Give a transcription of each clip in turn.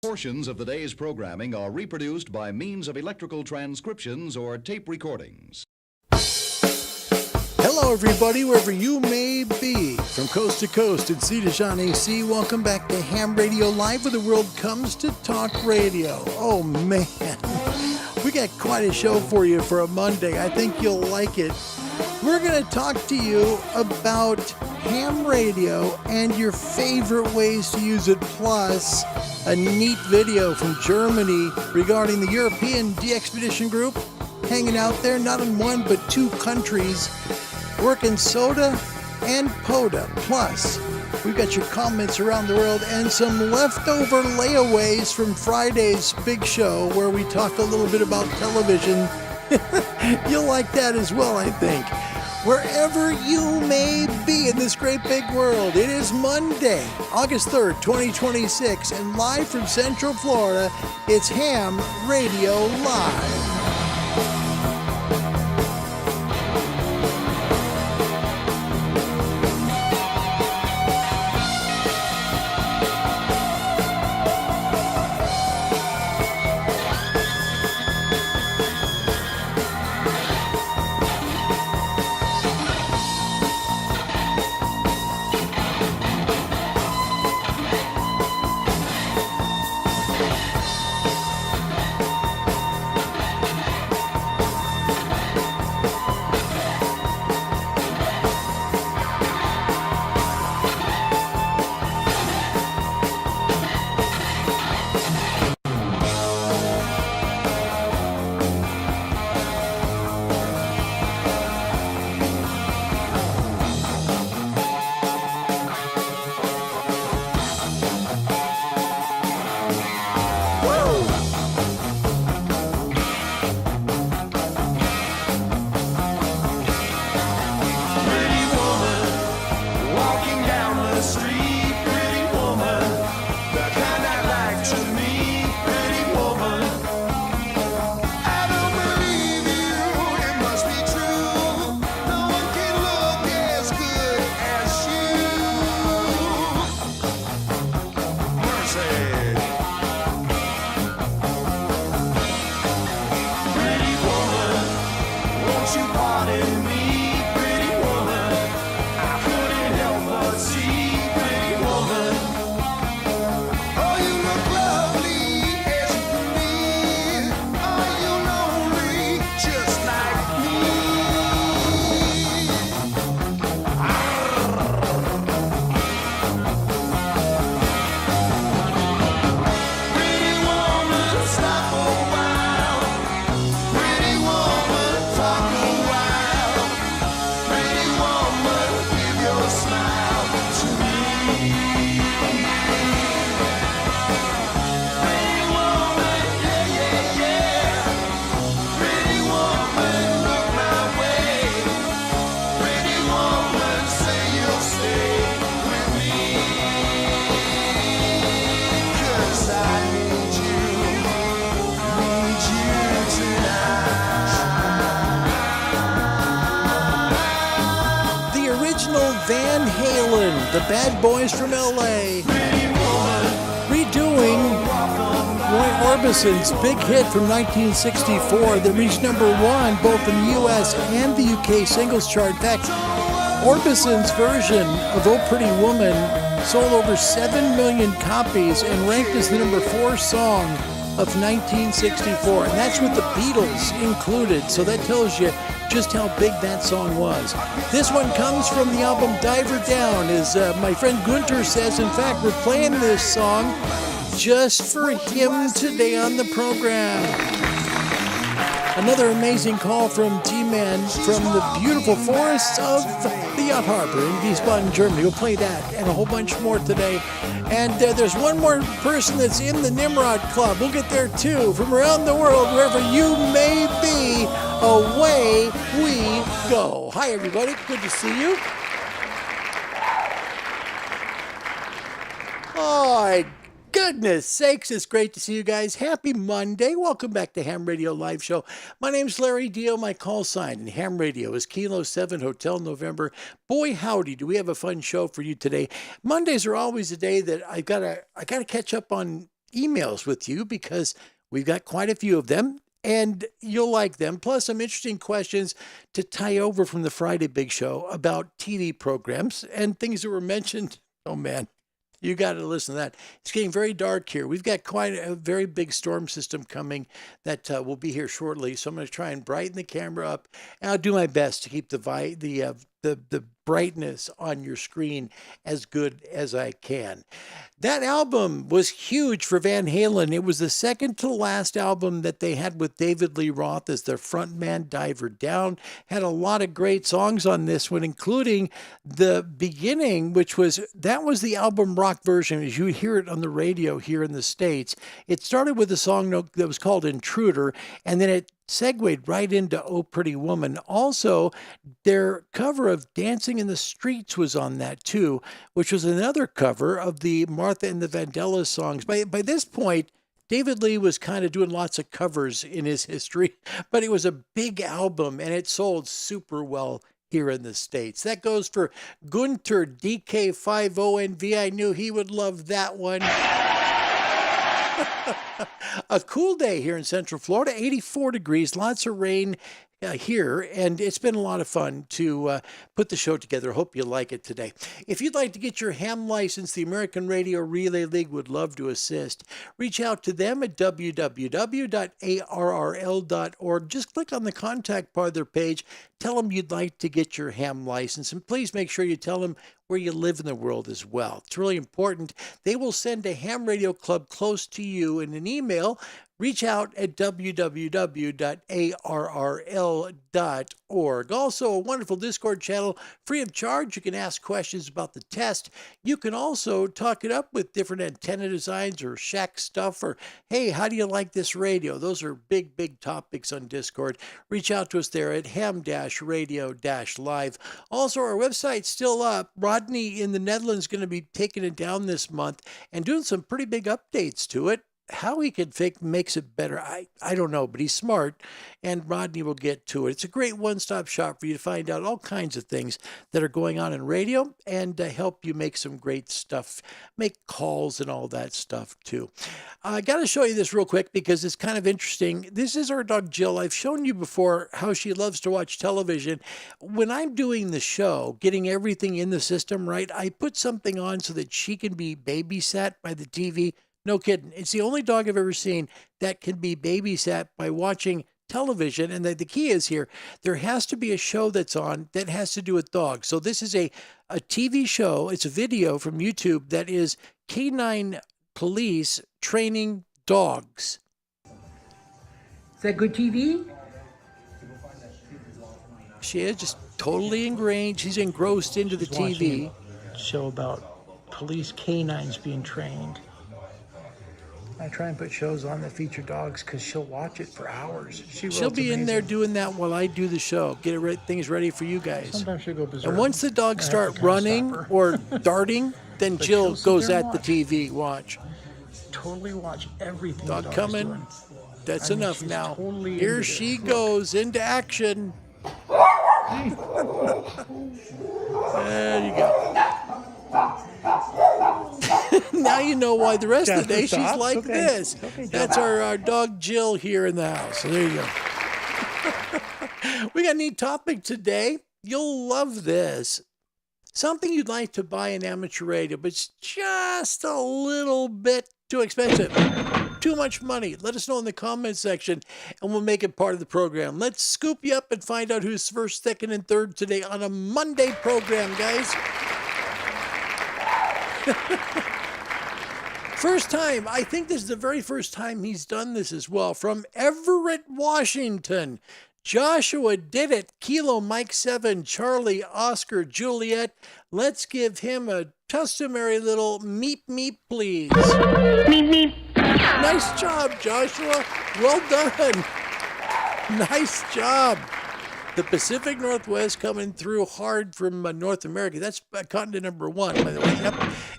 Portions of the day's programming are reproduced by means of electrical transcriptions or tape recordings. Hello, everybody, wherever you may be. From coast to coast at Sea to Jean AC, welcome back to Ham Radio Live, where the world comes to talk radio. Oh, man. We got quite a show for you for a Monday. I think you'll like it. We're going to talk to you about ham radio and your favorite ways to use it, plus a neat video from Germany regarding the European De-Expedition Group hanging out there, not in one but two countries, working soda and PODA. Plus, we've got your comments around the world and some leftover layaways from Friday's big show where we talk a little bit about television. You'll like that as well, I think. Wherever you may be in this great big world, it is Monday, August 3rd, 2026, and live from Central Florida, it's Ham Radio Live. The Bad Boys from L.A. redoing Roy Orbison's big hit from 1964 that reached number one both in the U.S. and the U.K. singles chart. In fact, Orbison's version of Oh Pretty Woman sold over 7 million copies and ranked as the number 4 song of 1964. And that's with the Beatles included, so that tells you just how big that song was. This one comes from the album Diver Down, as my friend Gunter says. In fact, we're playing this song just for him today on the program. Another amazing call from T-Man from the beautiful forests of the Yacht Harbor in Wiesbaden, Germany. We'll play that and a whole bunch more today. And there's one more person that's in the Nimrod Club. We'll get there too. From around the world, wherever you may be, away we go. Hi, everybody. Good to see you. Oh, goodness sakes, it's great to see you guys. Happy Monday. Welcome back to Ham Radio Live Show. My name's Larry Dio. My call sign in Ham Radio is Kilo 7 Hotel November. Boy, howdy, do we have a fun show for you today. Mondays are always a day that I gotta catch up on emails with you because we've got quite a few of them. And you'll like them, plus some interesting questions to tie over from the Friday Big Show about TV programs and things that were mentioned. Oh, man, you got to listen to that. It's getting very dark here. We've got quite a very big storm system coming that will be here shortly. So I'm going to try and brighten the camera up, and I'll do my best to keep the brightness on your screen as good as I can. That album was huge for Van Halen. It was the second to last album that they had with David Lee Roth as their frontman, Diver Down. Had a lot of great songs on this one, including the beginning, that was the album rock version as you hear it on the radio here in the States. It started with a song that was called Intruder, and then it segued right into Oh Pretty Woman. Also, their cover of Dancing in the Streets was on that too, which was another cover of the Martha and the Vandellas songs. By this point, David Lee was kind of doing lots of covers in his history, but it was a big album and it sold super well here in the States. That goes for Gunter DK50NV. I knew he would love that one. A cool day here in Central Florida, 84 degrees, lots of rain here, and it's been a lot of fun to put the show together. Hope you like it today. If you'd like to get your ham license, the American Radio Relay League would love to assist. Reach out to them at www.arrl.org. Just click on the contact part of their page. Tell them you'd like to get your ham license, and please make sure you tell them where you live in the world as well. It's really important. They will send a ham radio club close to you in an email. Reach out at www.arrl.org. Also, a wonderful Discord channel, free of charge. You can ask questions about the test. You can also talk it up with different antenna designs or shack stuff, or, hey, how do you like this radio? Those are big, big topics on Discord. Reach out to us there at ham-radio-live. Also, our website's still up. Rodney in the Netherlands is going to be taking it down this month and doing some pretty big updates to it. How he could makes it better, I don't know, but he's smart, and Rodney will get to it. It's a great one-stop shop for you to find out all kinds of things that are going on in radio and help you make some great stuff, make calls and all that stuff too. I got to show you this real quick because it's kind of interesting. This is our dog Jill. I've shown you before how she loves to watch television. When I'm doing the show, getting everything in the system right, I put something on so that she can be babysat by the TV. No kidding. It's the only dog I've ever seen that can be babysat by watching television. And the key is here, there has to be a show that's on that has to do with dogs. So this is a TV show. It's a video from YouTube that is canine police training dogs. Is that good TV? She is just totally ingrained. She's engrossed into the TV. Show about police canines being trained. I try and put shows on that feature dogs because she'll watch it for hours. She'll be in there doing that while I do the show. Get things ready for you guys. Sometimes she'll go berserk. And once the dogs start running or darting, then Jill goes at the TV. Watch. Totally watch everything. Dog coming. Doing. That's enough now. Totally Here she goes into action. There you go. Now you know why the rest of the day she's like this. That's our dog Jill here in the house. So there you go. We got a neat topic today. You'll love this. Something you'd like to buy in amateur radio, but it's just a little bit too expensive. Too much money. Let us know in the comments section, and we'll make it part of the program. Let's scoop you up and find out who's first, second, and third today on a Monday program, guys. First time, I think this is the very first time he's done this as well. From Everett, Washington, Joshua did it. Kilo Mike 7, Charlie, Oscar, Juliet. Let's give him a customary little meep meep, please. Meep meep. Nice job, Joshua. Well done. Nice job. The Pacific Northwest coming through hard from North America. That's continent number 1, by the way. Yep.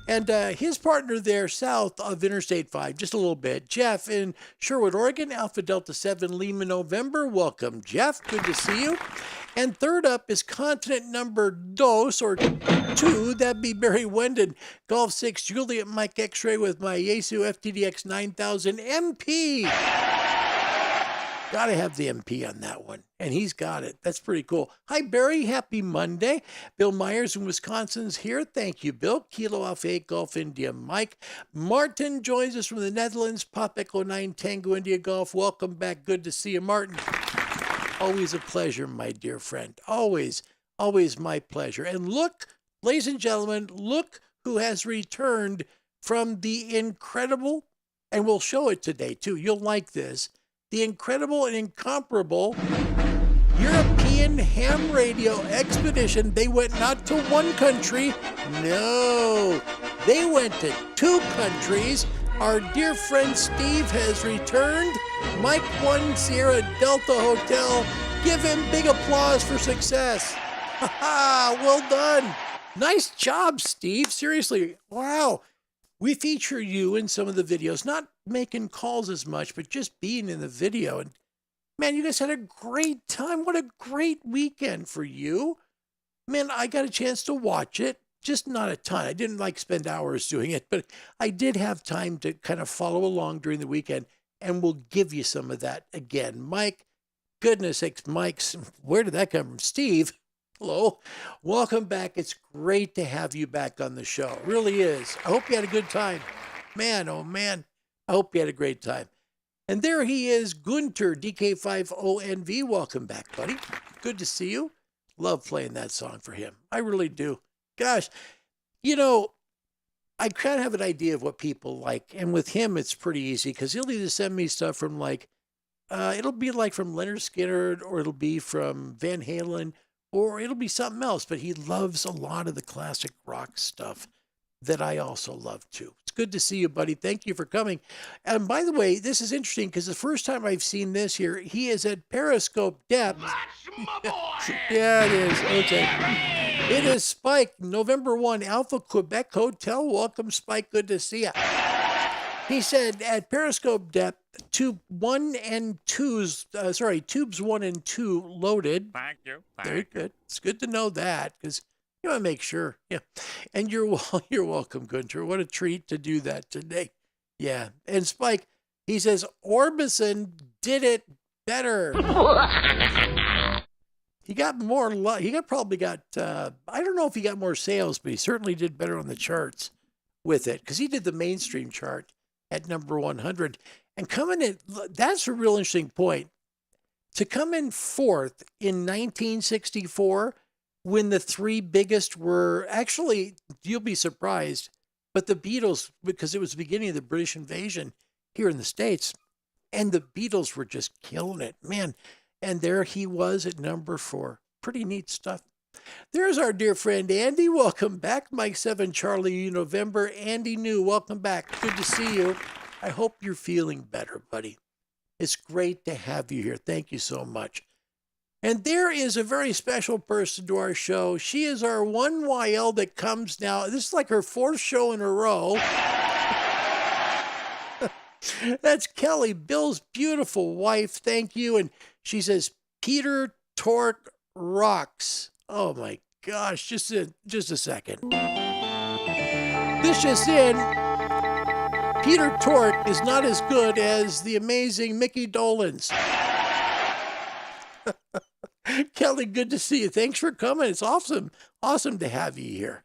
And his partner there south of Interstate 5, just a little bit. Jeff in Sherwood, Oregon, Alpha Delta 7, Lima, November. Welcome, Jeff. Good to see you. And third up is continent number 2, or 2. That'd be Barry Wendon, Golf 6, Juliet Mike X-Ray with my Yaesu FTDX 9000 MP. Gotta have the MP on that one. And he's got it. That's pretty cool. Hi, Barry. Happy Monday. Bill Myers in Wisconsin's here. Thank you, Bill. Kilo Alpha 8 Golf India Mike. Martin joins us from the Netherlands. Pop Echo 9 Tango India Golf. Welcome back. Good to see you, Martin. Always a pleasure, my dear friend. Always, always my pleasure. And look, ladies and gentlemen, look who has returned from the incredible, and we'll show it today too. You'll like this. The incredible and incomparable European ham radio expedition. They went not to one country, no, they went to 2 countries. Our dear friend Steve has returned. Mike 1 Sierra Delta Hotel. Give him big applause for success. Well done. Nice job, Steve. Seriously, wow. We feature you in some of the videos, not making calls as much, but just being in the video. And man, you guys had a great time. What a great weekend for you. Man, I got a chance to watch it. Just not a ton. I didn't spend hours doing it, but I did have time to kind of follow along during the weekend, and we'll give you some of that again. Mike, goodness sakes, Mike's, where did that come from? Steve, hello. Welcome back. It's great to have you back on the show. It really is. I hope you had a good time. Man, oh man, I hope you had a great time. And there he is, Gunter, DK5ONV. Welcome back, buddy. Good to see you. Love playing that song for him. I really do. Gosh, you know, I kind of have an idea of what people like. And with him, it's pretty easy because he'll either send me stuff from it'll be from Leonard Skinner, or it'll be from Van Halen, or it'll be something else. But he loves a lot of the classic rock stuff that I also love too. It's good to see you, buddy. Thank you for coming. And by the way, this is interesting because the first time I've seen this here, he is at Periscope Depth. Yeah, it is. Okay. It is Spike, November 1, Alpha Quebec Hotel. Welcome, Spike. Good to see you. He said at Periscope Depth, tubes 1 and 2 loaded. Thank you. Very good. It's good to know that because you want to make sure. Yeah. And you're welcome, Gunter. What a treat to do that today. Yeah. And Spike, he says, Orbison did it better. He got more, probably got, I don't know if he got more sales, but he certainly did better on the charts with it because he did the mainstream chart at number 100. And coming in, that's a real interesting point. To come in 4th in 1964, when the 3 biggest were, actually, you'll be surprised, but the Beatles, because it was the beginning of the British invasion here in the States, and the Beatles were just killing it, man. And there he was at number 4. Pretty neat stuff. There's our dear friend Andy. Welcome back. Mike 7 Charlie November. Andy New, welcome back. Good to see you. I hope you're feeling better, buddy. It's great to have you here. Thank you so much. And there is a very special person to our show. She is our 1YL that comes now. This is like her 4th show in a row. That's Kelly, Bill's beautiful wife. Thank you. And she says, Peter Tork rocks. Oh my gosh, just a second. This just in, Peter Tork is not as good as the amazing Mickey Dolenz. Kelly, good to see you. Thanks for coming. It's awesome to have you here.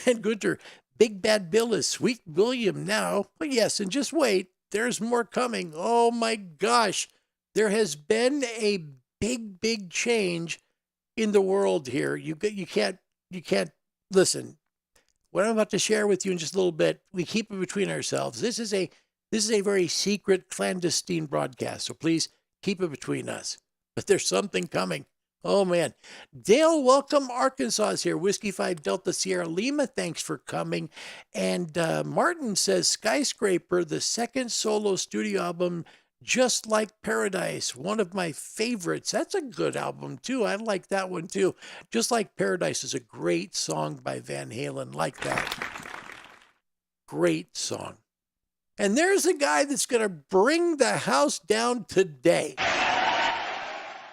And Gunter, Big Bad Bill is Sweet William now. But yes, and just wait, there's more coming. Oh my gosh. There has been a big change in the world here. You can't listen. What I'm about to share with you in just a little bit, we keep it between ourselves. This is a very secret, clandestine broadcast, so please keep it between us. But there's something coming. Oh man. Dale, welcome. Arkansas is here. Whiskey 5 Delta Sierra Lima, thanks for coming. And Martin says Skyscraper, the second solo studio album Just Like Paradise, one of my favorites. That's a good album, too. I like that one, too. Just Like Paradise is a great song by Van Halen. Like that. Great song. And there's a guy that's going to bring the house down today.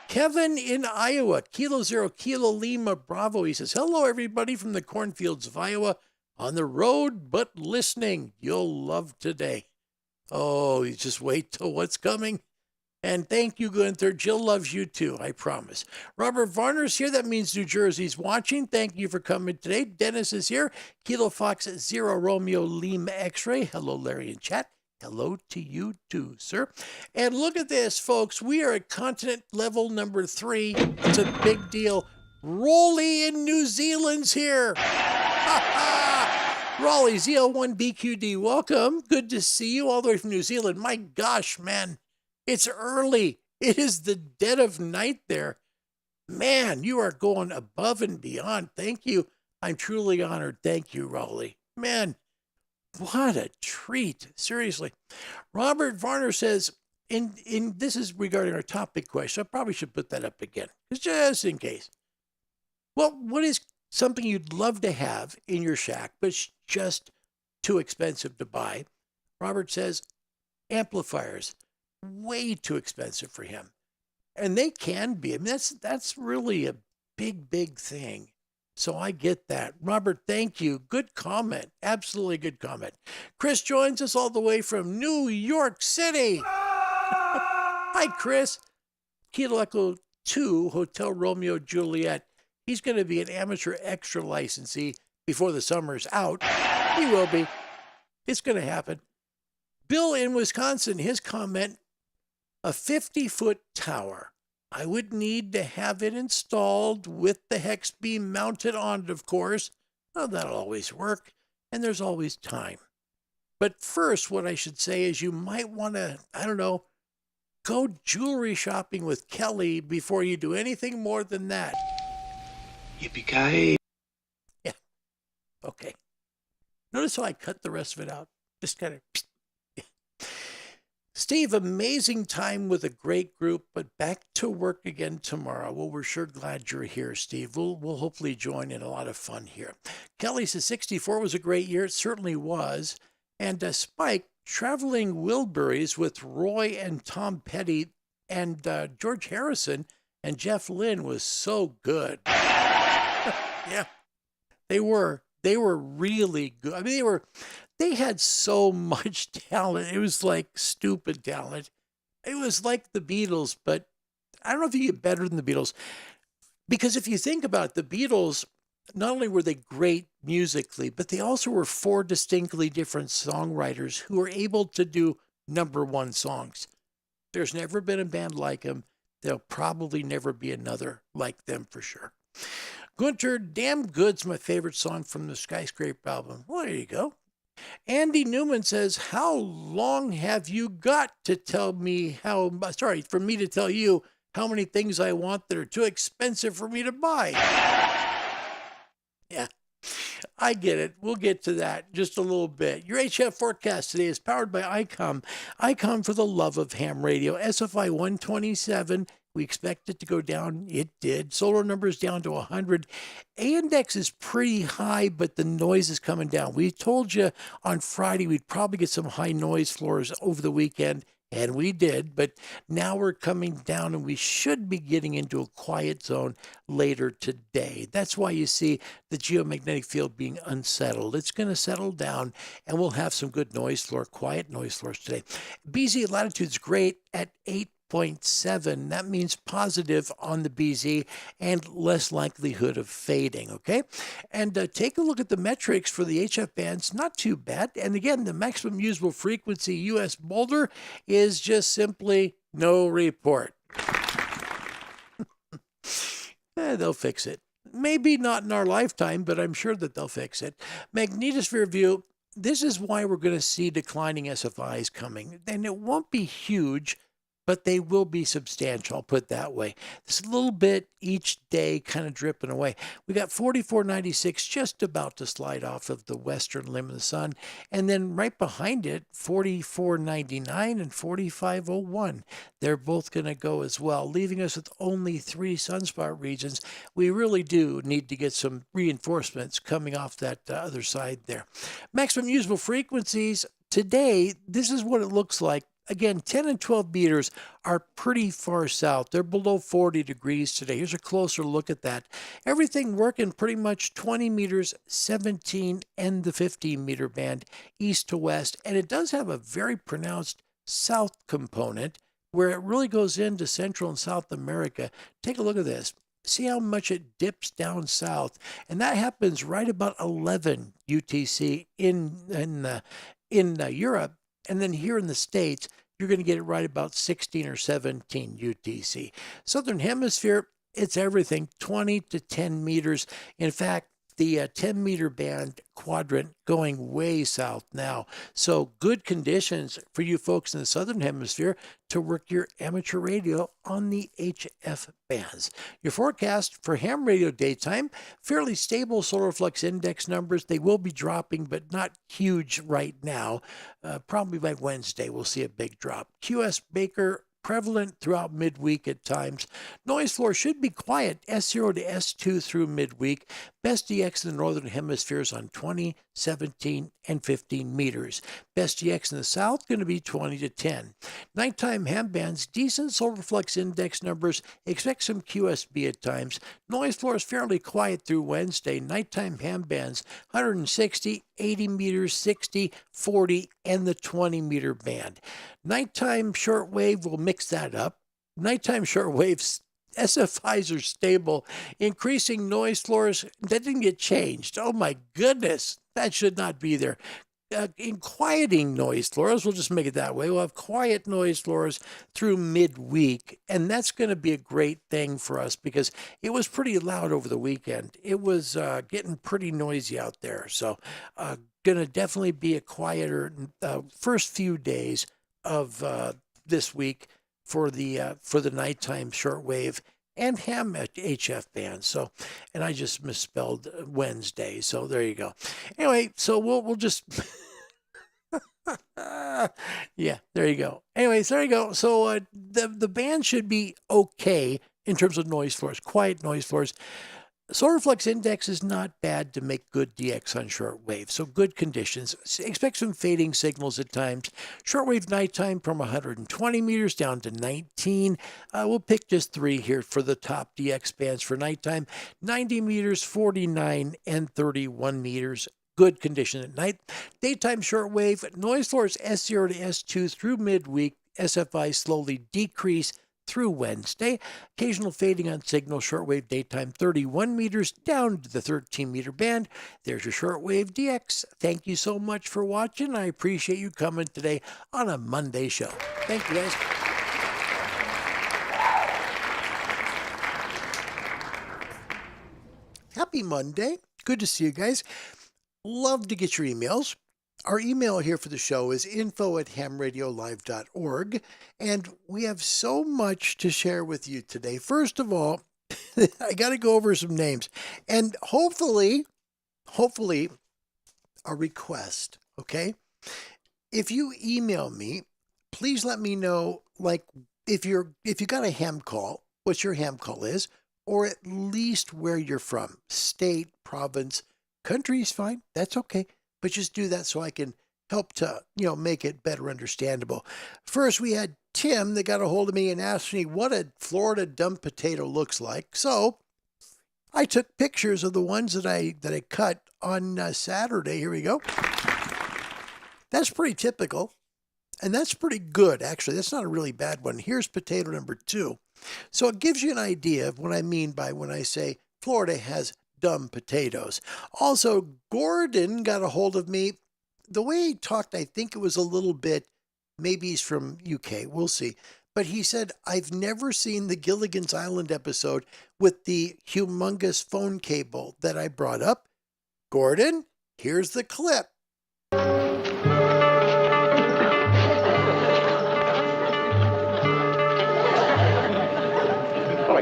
Kevin in Iowa, Kilo Zero, Kilo Lima, Bravo. He says, hello, everybody from the cornfields of Iowa. On the road, but listening. You'll love today. Oh, you just wait till what's coming. And thank you, Gunther. Jill loves you too, I promise. Robert Varner's here. That means New Jersey's watching. Thank you for coming today. Dennis is here. Kilo Fox Zero Romeo Lima X-Ray. Hello, Larry in chat. Hello to you too, sir. And look at this, folks. We are at continent level number 3. It's a big deal. Rolly in New Zealand's here. Raleigh, ZL1BQD, welcome. Good to see you all the way from New Zealand. My gosh, man, it's early. It is the dead of night there. Man, you are going above and beyond. Thank you. I'm truly honored. Thank you, Raleigh. Man, what a treat. Seriously. Robert Varner says, in this is regarding our topic question. I probably should put that up again, just in case. Well, what is something you'd love to have in your shack, but it's just too expensive to buy? Robert says amplifiers, way too expensive for him. And they can be. I mean, that's really a big thing. So I get that. Robert, thank you. Good comment. Absolutely good comment. Chris joins us all the way from New York City. Hi, Chris. Kilo Echo 2, Hotel Romeo Juliet. He's going to be an amateur extra licensee before the summer's out. He will be. It's going to happen. Bill in Wisconsin, his comment, a 50-foot tower. I would need to have it installed with the hex beam mounted on it, of course. Well, that'll always work, and there's always time. But first, what I should say is you might want to, go jewelry shopping with Kelly before you do anything more than that. Yippee-ki-yay. Yeah. Okay. Notice how I cut the rest of it out? Just kind of. Yeah. Steve, amazing time with a great group, but back to work again tomorrow. Well, we're sure glad you're here, Steve. We'll hopefully join in a lot of fun here. Kelly says 64 was a great year. It certainly was. And Spike, traveling Wilburys with Roy and Tom Petty and George Harrison and Jeff Lynne was so good. Yeah, they were really good. I mean, they had so much talent. It was like stupid talent. It was like the Beatles, but I don't know if you get better than the Beatles. Because if you think about it, the Beatles, not only were they great musically, but they also were 4 distinctly different songwriters who were able to do #1 songs. There's never been a band like them. There'll probably never be another like them for sure. Gunter, Damn Good's my favorite song from the Skyscraper album. Well, there you go. Andy Newman says, how long have you got to tell me for me to tell you how many things I want that are too expensive for me to buy? Yeah, I get it. We'll get to that just a little bit. Your HF forecast today is powered by ICOM. ICOM for the love of ham radio. SFI 127. We expect it to go down. It did. Solar numbers down to 100. A-index is pretty high, but the noise is coming down. We told you on Friday we'd probably get some high noise floors over the weekend, and we did. But now we're coming down, and we should be getting into a quiet zone later today. That's why you see the geomagnetic field being unsettled. It's going to settle down, and we'll have some good noise floor, quiet noise floors today. BZ latitude's great at 8.7. That means positive on the BZ and less likelihood of fading, okay? And take a look at the metrics for the HF bands. Not too bad. And again, the maximum usable frequency US Boulder is just simply no report. They'll fix it. Maybe not in our lifetime, but I'm sure that they'll fix it. Magnetosphere view, this is why we're going to see declining SFIs coming. And it won't be huge, but they will be substantial, I'll put it that way. It's a little bit each day kind of dripping away. We got 44.96 just about to slide off of the western limb of the sun, and then right behind it, 44.99 and 45.01. They're both going to go as well, leaving us with only 3 sunspot regions. We really do need to get some reinforcements coming off that other side there. Maximum usable frequencies. Today, this is what it looks like. Again, 10 and 12 meters are pretty far south. They're below 40 degrees today. Here's a closer look at that. Everything working pretty much 20 meters, 17, and the 15 meter band, east to west. And it does have a very pronounced south component where it really goes into Central and South America. Take a look at this. See how much it dips down south. And that happens right about 11 UTC in Europe. And then here in the States, you're going to get it right about 16 or 17 UTC. Southern Hemisphere, it's everything, 20 to 10 meters. In fact, the 10 meter band quadrant going way south now. So good conditions for you folks in the Southern Hemisphere to work your amateur radio on the HF bands. Your forecast for ham radio daytime, fairly stable solar flux index numbers. They will be dropping, but not huge right now. Probably by Wednesday, we'll see a big drop. QS Baker, prevalent throughout midweek at times. Noise floor should be quiet, S0 to S2 through midweek. Best DX in the Northern Hemisphere is on 20, 17, and 15 meters. Best DX in the South going to be 20 to 10. Nighttime ham bands, decent solar flux index numbers. Expect some QSB at times. Noise floor is fairly quiet through Wednesday. Nighttime ham bands, 160, 80 meters, 60, 40, and the 20 meter band. Nighttime shortwave will mix that up. Nighttime shortwaves, SFIs are stable. Increasing noise floors, that didn't get changed. Oh my goodness, that should not be there. In quieting noise floors, we'll just make it that way. We'll have quiet noise floors through midweek, and that's going to be a great thing for us because it was pretty loud over the weekend. It was getting pretty noisy out there. So going to definitely be a quieter first few days of this week for the nighttime shortwave and ham HF bands. So, and I just misspelled Wednesday. So there you go. Anyway, so we'll just yeah, there you go. Anyways, there you go. So the band should be okay in terms of noise floors, quiet noise floors. Solar flux index is not bad to make good DX on shortwave, so good conditions. Expect some fading signals at times. Shortwave nighttime from 120 meters down to 19. We'll pick just 3 here for the top DX bands for nighttime. 90 meters, 49, and 31 meters. Good condition at night. Daytime shortwave, noise floors S0 to S2 through midweek. SFI slowly decrease through Wednesday. Occasional fading on signal. Shortwave daytime 31 meters down to the 13 meter band. There's your shortwave DX. Thank you so much for watching. I appreciate you coming today on a Monday show. Thank you, guys. Happy Monday. Good to see you guys. Love to get your emails. Our email here for the show is info@hamradiolive.org, and we have so much to share with you today. First of all, I got to go over some names, and hopefully, a request, okay? If you email me, please let me know, like, if you got a ham call, what your ham call is, or at least where you're from, state, province, country is fine. That's okay. But just do that so I can help to, make it better understandable. First, we had Tim that got a hold of me and asked me what a Florida dump potato looks like. So I took pictures of the ones that I cut on Saturday. Here we go. That's pretty typical. And that's pretty good, actually. That's not a really bad one. Here's potato number 2. So it gives you an idea of what I mean by when I say Florida has dumb potatoes. Also, Gordon got a hold of me. The way he talked, I think it was a little bit, maybe he's from UK, we'll see. But he said, I've never seen the Gilligan's Island episode with the humongous phone cable that I brought up. Gordon, here's the clip.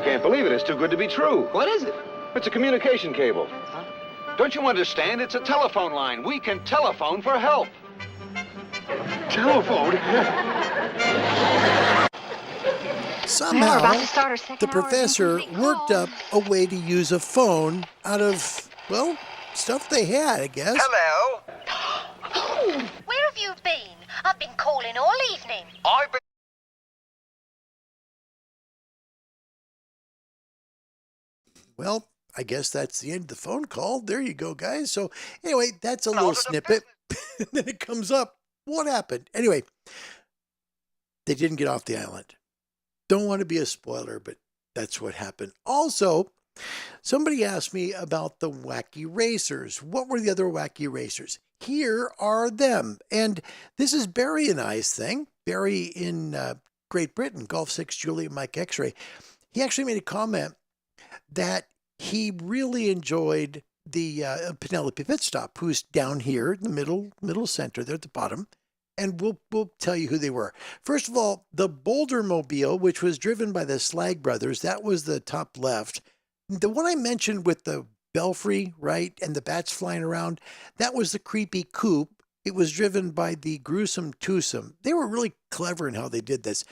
can't believe it. It's too good to be true. What is it? It's a communication cable. Huh? Don't you understand? It's a telephone line. We can telephone for help. Telephone? Somehow, about to start our second the hour of professor incomplete worked calls. up a way to use a phone out of, well, stuff they had, I guess. Hello? Where have you been? I've been calling all evening. I've been... Well, I guess that's the end of the phone call. There you go, guys. So anyway, that's a little snippet. And then it comes up. What happened? Anyway, they didn't get off the island. Don't want to be a spoiler, but that's what happened. Also, somebody asked me about the wacky racers. What were the other wacky racers? Here are them. And this is Barry and I's thing. Barry in Great Britain, Golf 6 Juliet Mike X-Ray. He actually made a comment that he really enjoyed the Penelope Pit Stop, who's down here in the middle center there at the bottom. And we'll tell you who they were. First of all, the Boulder Mobile, which was driven by the Slag Brothers, that was the top left. The one I mentioned with the belfry, right, and the bats flying around, that was the Creepy Coupe. It was driven by the Gruesome Twosome. They were really clever in how they did this.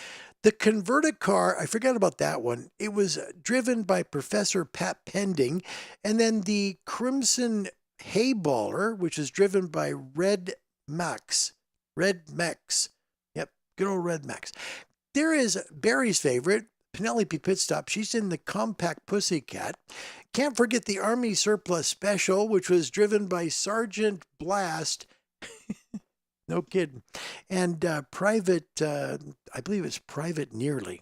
The converted car, I forgot about that one. It was driven by Professor Pat Pending. And then the Crimson Hayballer, which is driven by Red Max. Yep, good old Red Max. There is Barry's favorite, Penelope Pit Stop. She's in the Compact Pussycat. Can't forget the Army Surplus Special, which was driven by Sergeant Blast. No kidding. And Private, I believe it's Private Nearly.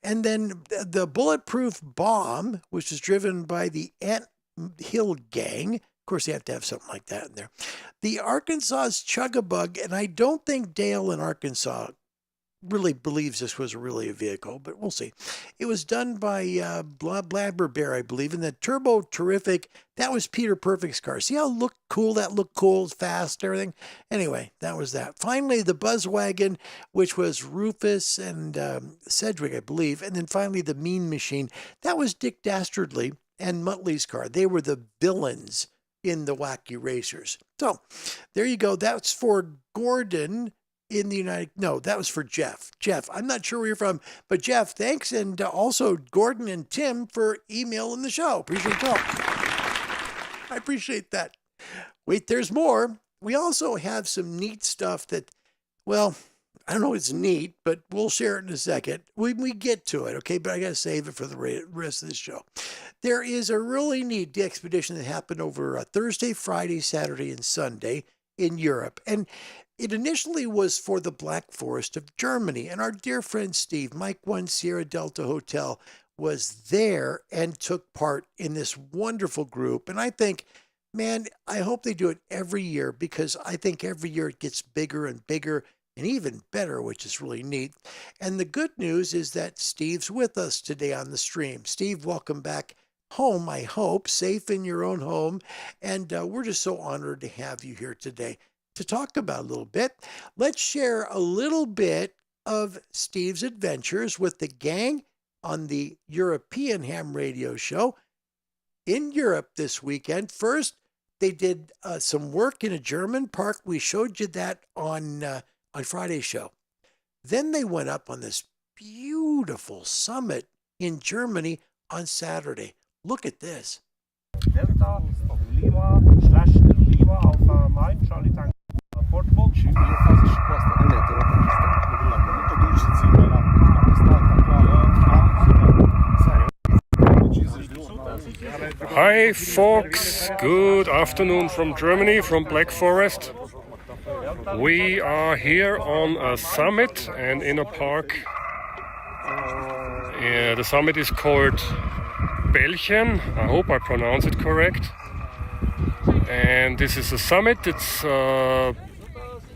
And then the Bulletproof Bomb, which is driven by the Ant Hill Gang. Of course, they have to have something like that in there. The Arkansas's Chug-a-Bug, and I don't think Dale in Arkansas really believes this was really a vehicle, but we'll see. It was done by Blabber Bear, I believe, and the Turbo Terrific, that was Peter Perfect's car. See how looked cool? That looked cool, it's fast, everything. Anyway, that was that. Finally, the Buzzwagon, which was Rufus and Sedgwick, I believe, and then finally the Mean Machine. That was Dick Dastardly and Muttley's car. They were the villains in the Wacky Racers. So, there you go. That's for Gordon in the no, that was for Jeff. Jeff, I'm not sure where you're from, but Jeff, thanks. And also Gordon and Tim for emailing the show. Appreciate it all. I appreciate that. Wait, there's more. We also have some neat stuff that, well, I don't know if it's neat, but we'll share it in a second. We get to it, okay? But I got to save it for the rest of the show. There is a really neat expedition that happened over Thursday, Friday, Saturday, and Sunday in Europe. And it initially was for the Black Forest of Germany. And our dear friend Steve, Mike 1 Sierra Delta Hotel, was there and took part in this wonderful group. And I think, man, I hope they do it every year, because I think every year it gets bigger and bigger and even better, which is really neat. And the good news is that Steve's with us today on the stream. Steve, welcome back home, I hope, safe in your own home. And we're just so honored to have you here today to talk about a little bit. Let's share a little bit of Steve's adventures with the gang on the European Ham Radio Show in Europe this weekend. First, they did some work in a German park. We showed you that on Friday's show. Then they went up on this beautiful summit in Germany on Saturday. Look at this. Delta, Lima, /Lima, Alpha, Mine, Charlie Tango, Portable. Hi folks, good afternoon from Germany, from Black Forest. We are here on a summit and in a park. The summit is called Belchen, I hope I pronounce it correct. And this is a summit, it's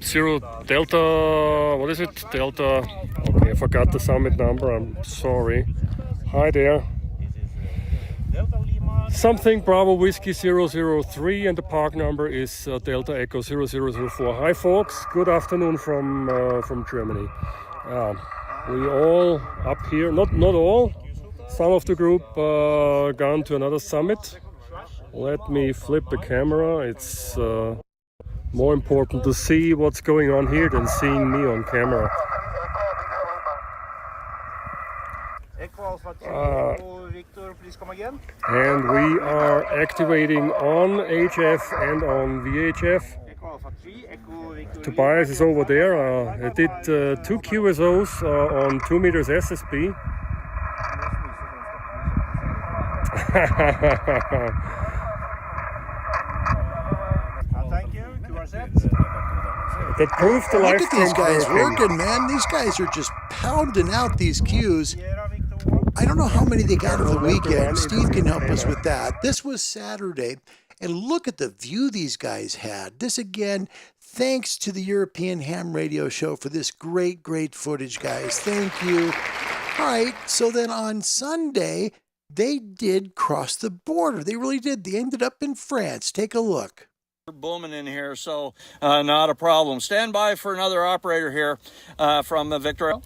Zero Delta, what is it? Delta, okay, I forgot the summit number, I'm sorry. Hi there. Something Bravo Whiskey 003 and the park number is Delta Echo 0004. Hi folks, good afternoon from Germany. We all up here, not all, Some of the group gone to another summit. Let me flip the camera. It's more important to see what's going on here than seeing me on camera. Echo Alpha 3, Echo Victor, please come again. And we are activating on HF and on VHF. Echo Alpha 3, Echo Victor. Tobias is over there. I did 2 QSOs on 2 meters SSB. Thank you. That proves the live Look at these stream guys working. working, man. These guys are just pounding out these cues. I don't know how many they got over the weekend. Steve can help us with that. This was Saturday, and look at the view these guys had. This again, thanks to the European Ham Radio Show for this great, great footage, guys. Thank you. All right, so then on Sunday, they did cross the border. They really did. They ended up in France. Take a look. Booming in here, so not a problem. Stand by for another operator here from Victor. Okay,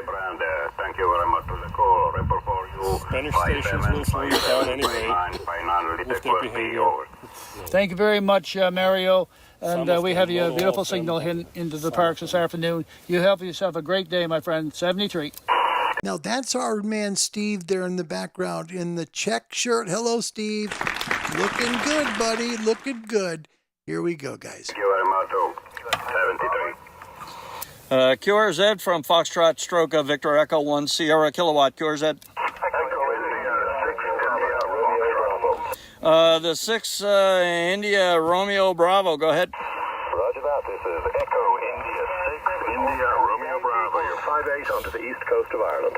Brand. Thank you very much for the call. Report for you. Spanish stations will slow you down anyway with their behavior. Thank you very much, Mario. And we have you a beautiful signal into the parks this afternoon. You have yourself a great day, my friend. 73. Now that's our man Steve there in the background in the check shirt. Hello, Steve. Looking good, buddy. Looking good. Here we go, guys. Thank you very much. 73. QRZ from Foxtrot Stroke Victor Echo 1 Sierra Kilowatt. QRZ. The 6 India Romeo Bravo. Go ahead. Roger that. This is Echo India 6 India Romeo Bravo. You're 5-8 onto the east coast of Ireland.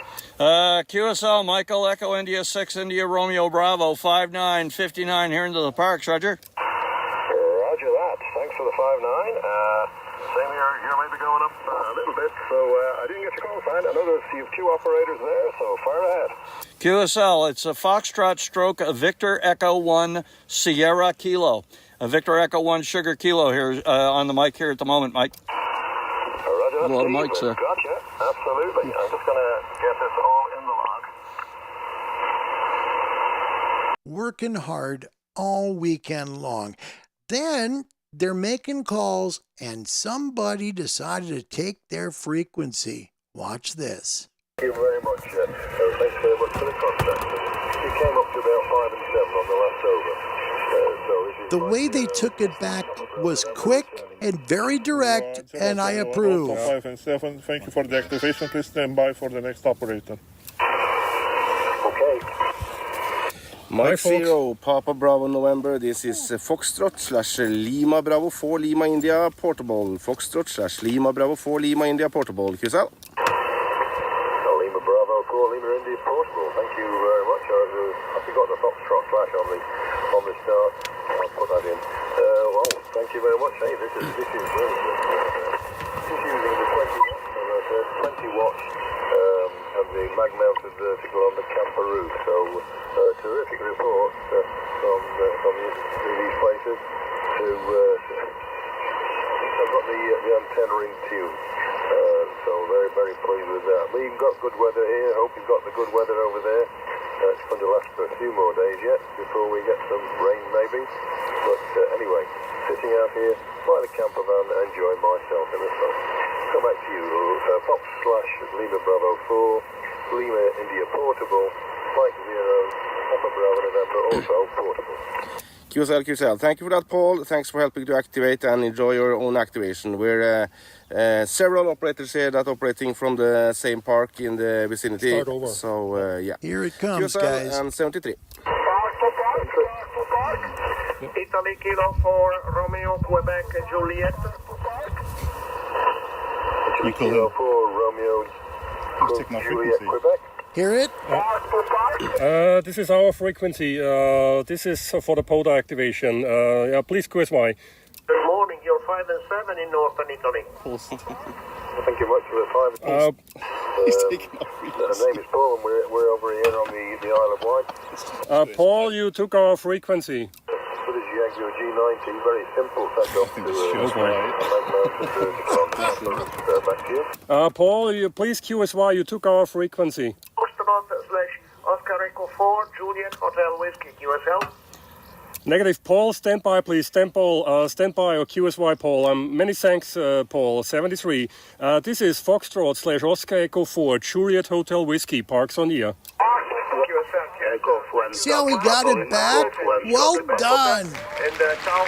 QSL Michael Echo India 6 India Romeo Bravo 5959 here into the parks. Roger. Roger that. Thanks for the 5-9. Same here. You're maybe going up a little bit, so I didn't get your call sign. I know there's a few operators there, so fire ahead. QSL, it's a Foxtrot Stroke Victor Echo 1 Sierra Kilo. Victor Echo 1 Sugar Kilo here on the mic here at the moment, Mike. Roger that. A lot of mics there. Gotcha. Absolutely. I'm just going to get this all in the log. Working hard all weekend long. Then they're making calls and somebody decided to take their frequency. Watch this. Thank you very much. Thanks very much for the contact. You came up to about 5 and 7 on the last over. The way they took it back was quick and very direct, and I approve. 5 and 7. Thank you for the activation. Please stand by for the next operator. Okay. Mike 0, Papa Bravo November. This is Foxtrot/Lima Bravo 4 Lima India Portable. Foxtrot/Lima Bravo 4 Lima India Portable. QSL. Lima Bravo 4 Lima India Portable. Thank you very much. I forgot the Foxtrot flash on the start. I'll put that in. Well, thank you very much. Hey, this is really good. This is using the 20 watts, as I said, 20 watts of the mag-mounted vertical on the camper roof. So, terrific report from these places. I've got the antenna in tune. So very, very pleased with that. We've got good weather here. Hope you've got the good weather over there. It's going to last for a few more days yet before we get some rain maybe. But anyway, sitting out here by the camper van enjoying myself in the sun. Come back to you. Fox/Lima Bravo 4, Lima India Portable, Mike 0, Papa Bravo November also portable. QSL. Thank you for that, Paul. Thanks for helping to activate and enjoy your own activation. We're several operators here that operating from the same park in the vicinity. Start over. So, yeah. Here it comes, QSL guys. and 73. Italy Kilo for Romeo Quebec Juliet. Italy Kilo for Romeo Juliet Quebec. Hear it? This is our frequency. This is for the PODA activation. Yeah, please QSY. Good morning. You're 5 and 7 in northern Italy. Thank you much for the 5. He's taking off. The name is Paul, and we're over here on the Isle of Wight. Paul, you took our frequency. With a Jaguar G90, very simple setup to back to you. Paul, you please QSY. You took our frequency. Foxtrot/ 4, Juliet Hotel Whiskey, QSL. Negative, Paul, stand by, please. Stand by, or QSY, Paul. Many thanks, Paul. 73. This is Foxtrot / Oscar Echo 4, Juliet Hotel Whiskey, Parks on Ear. See how we got it back? Well done.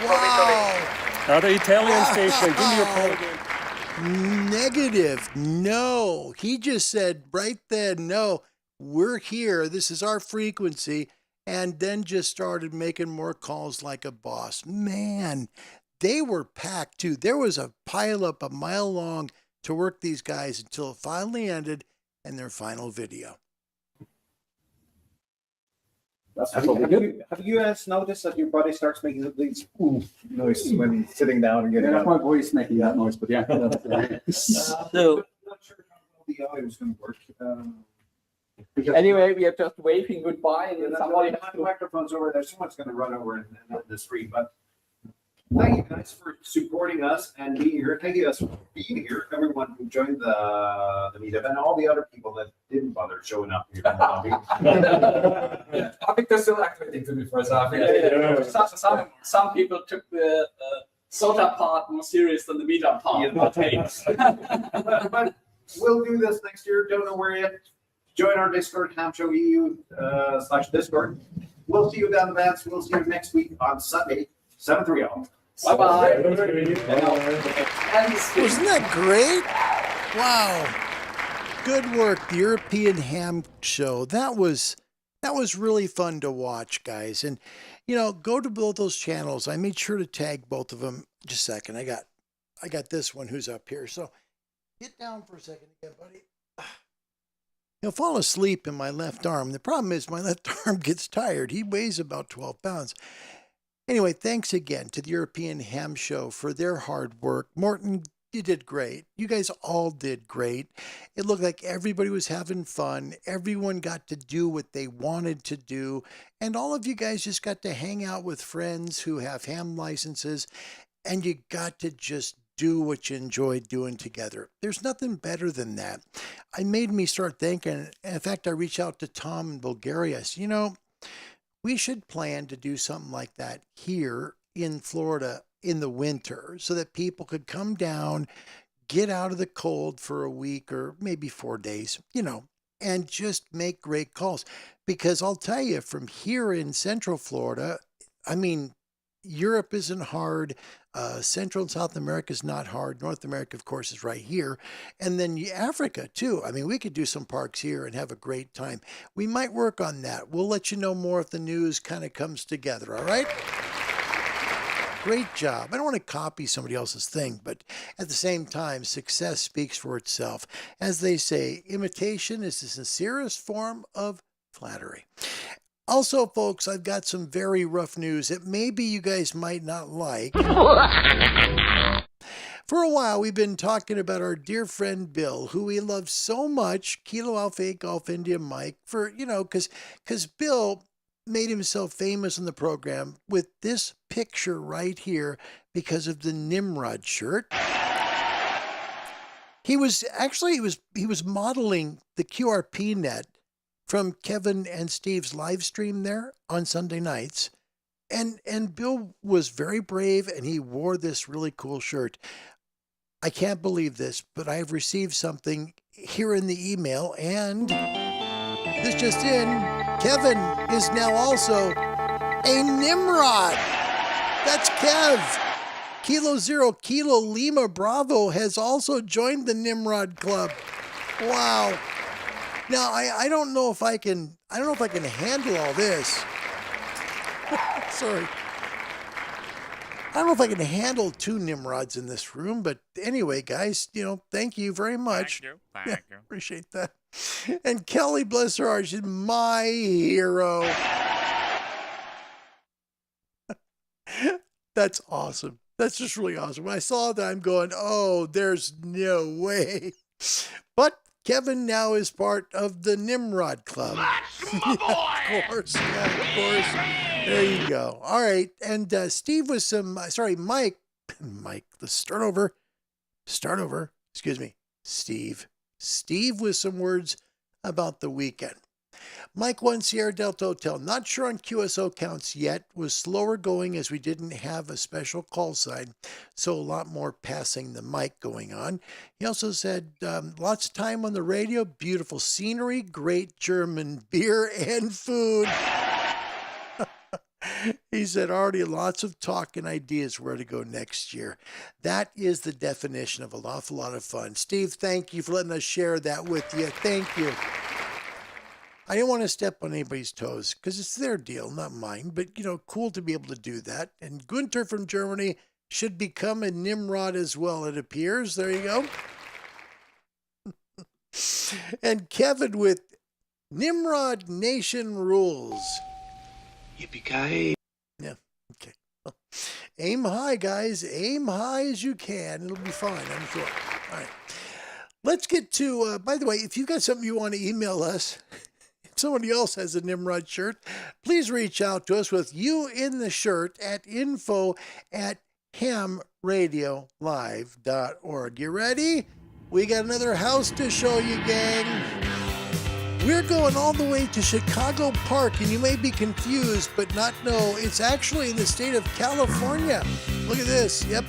Wow. The Italian station, give me your call again. Negative. No. He just said right then, no, we're here. This is our frequency. And then just started making more calls like a boss. Man, they were packed too. There was a pileup a mile long to work these guys until it finally ended and their final video. Have you guys noticed that your body starts making these noises when sitting down and getting up? My voice making that noise, but yeah. So, I'm not sure how the audio is going to work. Anyway, we are just waving goodbye, and then somebody has the microphone's over there. Someone's going to run over and on the street. But thank you guys for supporting us and being here. Thank you guys for being here. Everyone who joined the meetup and all the other people that didn't bother showing up here. I think they're still activating to me first. I think some people took the soda part more serious than the meetup part. But we'll do this next year. Don't know where yet. Join our Discord, Hamshow EU /Discord. We'll see you down the vans. We'll see you next week on Sunday, 7-3 all. Bye-bye. Wasn't that great? Wow. Good work, the European Ham Show. That was really fun to watch, guys. And, go to both those channels. I made sure to tag both of them. Just a second. I got this one who's up here. So get down for a second again, buddy. He'll fall asleep in my left arm. The problem is my left arm gets tired. He weighs about 12 pounds. Anyway, thanks again to the European Ham Show for their hard work. Morton, you did great. You guys all did great. It looked like everybody was having fun. Everyone got to do what they wanted to do. And all of you guys just got to hang out with friends who have ham licenses. And you got to just do what you enjoyed doing together. There's nothing better than that. It made me start thinking. In fact, I reached out to Tom in Bulgaria. So, we should plan to do something like that here in Florida in the winter so that people could come down, get out of the cold for a week or maybe 4 days, and just make great calls. Because I'll tell you, from here in Central Florida, Europe isn't hard. Central and South America is not hard. North America, of course, is right here. And then Africa, too. We could do some parks here and have a great time. We might work on that. We'll let you know more if the news kind of comes together, all right? Great job. I don't want to copy somebody else's thing, but at the same time, success speaks for itself. As they say, imitation is the sincerest form of flattery. Also, folks, I've got some very rough news that maybe you guys might not like. For a while, we've been talking about our dear friend Bill, who we love so much, Kilo Alpha 8 Golf India Mike, for, because Bill made himself famous in the program with this picture right here because of the Nimrod shirt. He was modeling the QRP net from Kevin and Steve's live stream there on Sunday nights. And Bill was very brave, and he wore this really cool shirt. I can't believe this, but I've received something here in the email, and this just in, Kevin is now also a Nimrod. That's Kev. Kilo 0 Kilo Lima Bravo has also joined the Nimrod Club. Wow. Now, I don't know if I can handle all this. Sorry. I don't know if I can handle 2 Nimrods in this room, but anyway, guys, thank you very much. Thank you. Appreciate that. And Kelly, bless her heart, she's my hero. That's awesome. That's just really awesome. When I saw that, I'm going, oh, there's no way. But Kevin now is part of the Nimrod Club. Of course. Yeah, of course. There you go. All right. And Steve was Mike, the start over. Excuse me, Steve with some words about the weekend. Mike 1 Sierra Delta Hotel. Not sure on QSO counts yet. Was slower going as we didn't have a special call sign. So a lot more passing the mic going on. He also said lots of time on the radio. Beautiful scenery. Great German beer and food. He said already lots of talk and ideas where to go next year. That is the definition of an awful lot of fun. Steve, thank you for letting us share that with you. Thank you. I didn't want to step on anybody's toes because it's their deal, not mine. But, cool to be able to do that. And Gunther from Germany should become a Nimrod as well, it appears. There you go. And Kevin with Nimrod Nation Rules. Yippee-ki-yay. Yeah, okay. Aim high, guys. Aim high as you can. It'll be fine, I'm sure. All right. Let's get to, by the way, if you've got something you want to email us, if somebody else has a Nimrod shirt, please reach out to us with you in the shirt at info@hamradiolive.org. You ready? We got another house to show you, gang. We're going all the way to Chicago Park, and you may be confused, but not know it's actually in the state of California. Look at this. Yep.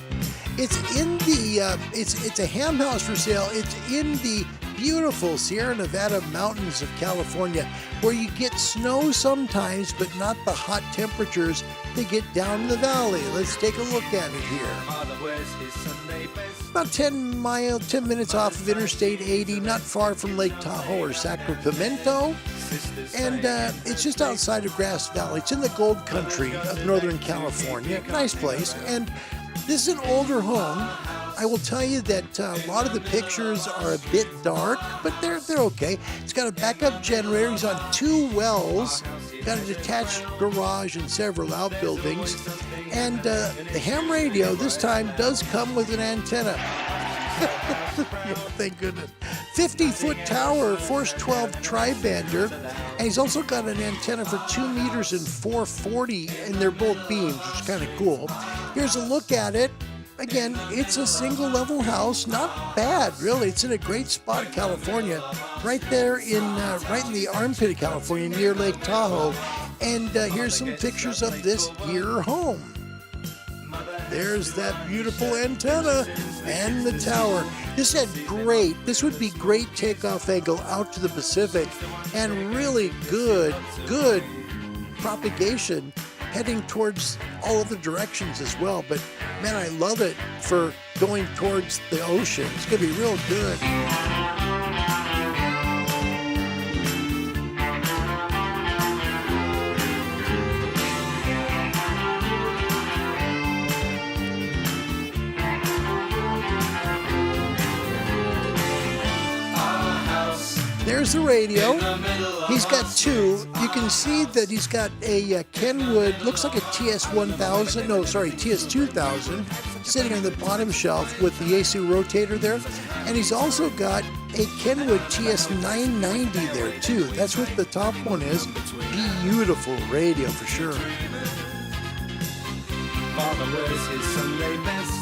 It's in the, it's a ham house for sale. It's in the beautiful Sierra Nevada mountains of California, where you get snow sometimes, but not the hot temperatures they get down in the valley. Let's take a look at it here. About 10 minutes off of Interstate 80, not far from Lake Tahoe or Sacramento. And it's just outside of Grass Valley. It's in the gold country of Northern California. Nice place. And this is an older home. I will tell you that a lot of the pictures are a bit dark, but they're okay. It's got a backup generator. He's on 2 wells. Got a detached garage and several outbuildings. And the ham radio this time does come with an antenna. Yeah, thank goodness. 50-foot tower, Force 12 tri-bander. And he's also got an antenna for 2 meters and 440, and they're both beams, which is kind of cool. Here's a look at it. Again, it's a single-level house. Not bad, really. It's in a great spot in California, right there in the armpit of California, near Lake Tahoe. And here's some pictures of this here home. There's that beautiful antenna and the tower. This would be great takeoff angle out to the Pacific, and really good propagation heading towards all other directions as well. But man, I love it for going towards the ocean. It's going to be real good. There's the radio. He's got 2. You can see that he's got a Kenwood, looks like a TS2000, sitting on the bottom shelf with the AC rotator there. And he's also got a Kenwood TS990 there too. That's what the top one is. Beautiful radio for sure. Father wears his Sunday best.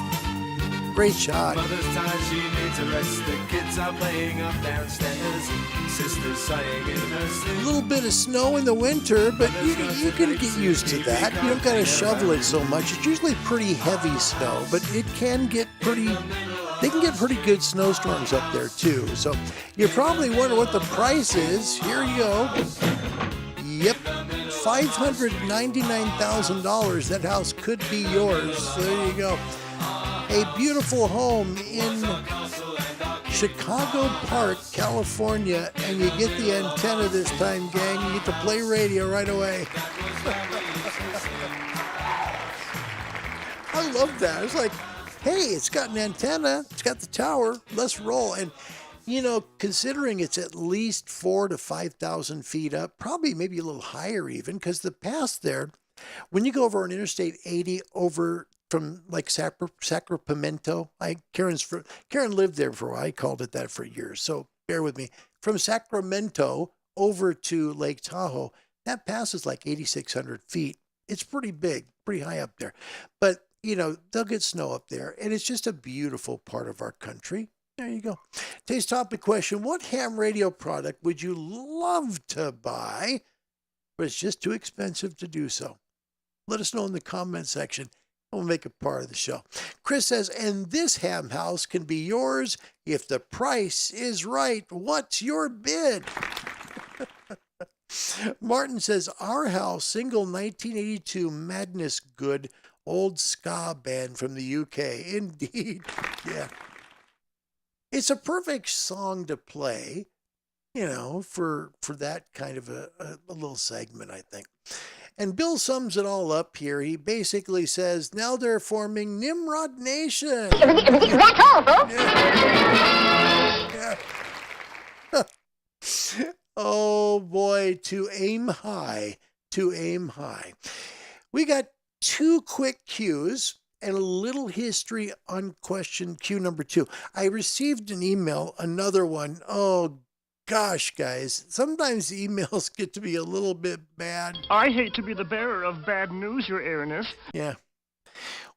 Great shot. Mother's tired, she needs a rest. The kids are playing up downstairs. Sister's sighing in her sleep. A little bit of snow in the winter, but you can get used to that. You don't got to shovel it so much. It's usually pretty heavy snow, but it can get they can get pretty good snowstorms up there too. So you probably wonder what the price is. Here you go. Yep. $599,000. That house could be yours. So there you go. A beautiful home in Chicago Park, California, and you get the antenna this time, gang. You get to play radio right away. I love that. It's like, hey, it's got an antenna, it's got the tower, let's roll. And, considering it's at least 4,000 to 5,000 feet up, probably maybe a little higher even, because the pass there, when you go over on Interstate 80 over from like Sacramento, Karen lived there for a while. I called it that for years, so bear with me. From Sacramento over to Lake Tahoe, that pass is like 8,600 feet. It's pretty big, pretty high up there. But, they'll get snow up there, and it's just a beautiful part of our country. There you go. Today's topic question: what ham radio product would you love to buy, but it's just too expensive to do so? Let us know in the comment section. We'll make it part of the show. Chris says, and this ham house can be yours if the price is right. What's your bid? Martin says, our house, single 1982 Madness Good, old ska band from the UK. Indeed. Yeah. It's a perfect song to play, for that kind of a little segment, I think. And Bill sums it all up here. He basically says, now they're forming Nimrod Nation. That's all, folks. Yeah. Oh, boy, to aim high, to aim high. We got 2 quick cues and a little history on question cue number 2. I received an email, another one. Oh, gosh, guys, sometimes emails get to be a little bit bad. I hate to be the bearer of bad news, Your Airness. Yeah.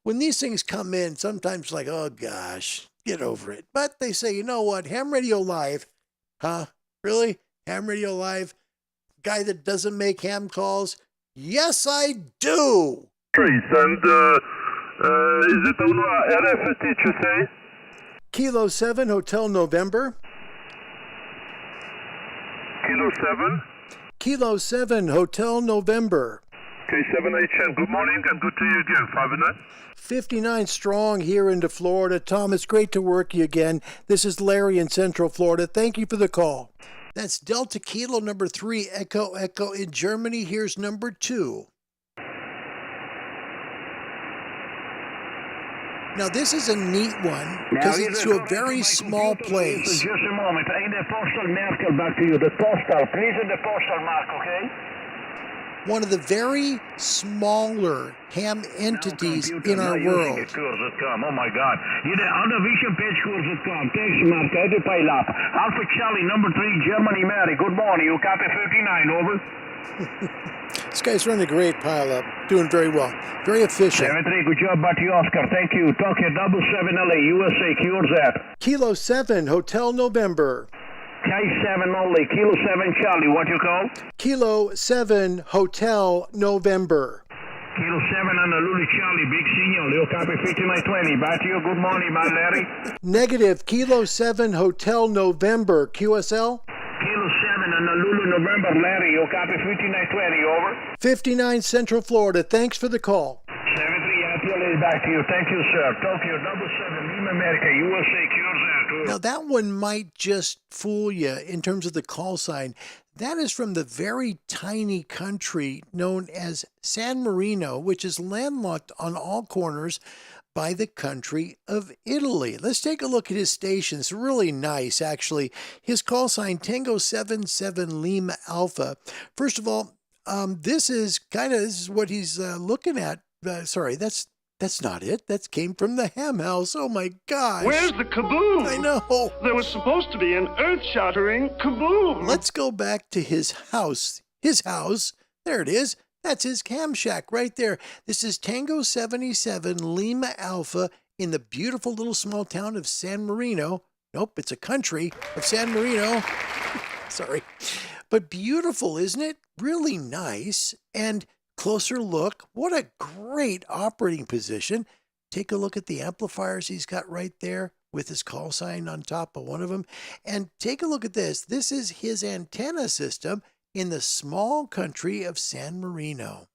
When these things come in, sometimes like, oh, gosh, get over it. But they say, you know what, Ham Radio Live, huh? Really? Ham Radio Live? Guy that doesn't make ham calls? Yes, I do. And is it on RFT to say? Kilo 7, Hotel November. Kilo 7? Kilo 7, Hotel November. Okay, 7HN. Good morning and good to you again. 59? 59 strong here into Florida. Tom, it's great to work you again. This is Larry in Central Florida. Thank you for the call. That's Delta Kilo number 3, Echo Echo in Germany. Here's number 2. Now, this is a neat one because it's to a very small place. Just a moment. In the postal mark back to you. The postal. Please in the postal mark, okay? One of the very smaller ham entities in our world. Oh my God. Thanks, Mark. I do pile up. Alpha Charlie, number 3, Germany, Mary. Good morning. You copy 59, over. This guy's running a great pile up. Doing very well. Very efficient. 73, good job, Batty Oscar. Thank you. Tokyo 77 LA, USA. Cures that. Kilo 7, Hotel November. K7 only. Kilo 7 Charlie. What you call? Kilo 7, Hotel November. Kilo 7 on the Lulu Charlie. Big signal. You copy 5920. Back to you. Good morning, my Larry. Negative. Kilo 7, Hotel November. QSL? Kilo 7 on the Lulu November, Larry. You copy 5920. Over. 59 Central Florida. Thanks for the call. 73, Apple back to you. Thank you, sir. Tokyo 77, Lima, America, USA. Cures that. Now, that one might just fool you in terms of the call sign. That is from the very tiny country known as San Marino, which is landlocked on all corners by the country of Italy. Let's take a look at his station. It's really nice, actually. His call sign, Tango 77 Lima Alpha. First of all, this is what he's looking at. Sorry, that's not it. That came from the ham house. Oh my gosh. Where's the kaboom? I know. There was supposed to be an earth-shattering kaboom. Let's go back to his house. His house. There it is. That's his ham shack right there. This is Tango 77 Lima Alpha in the beautiful little small town of San Marino. Nope, it's a country of San Marino. Sorry. But beautiful, isn't it? Really nice. And closer look. What a great operating position. Take a look at the amplifiers he's got right there with his call sign on top of one of them. And take a look at this. This is his antenna system in the small country of San Marino.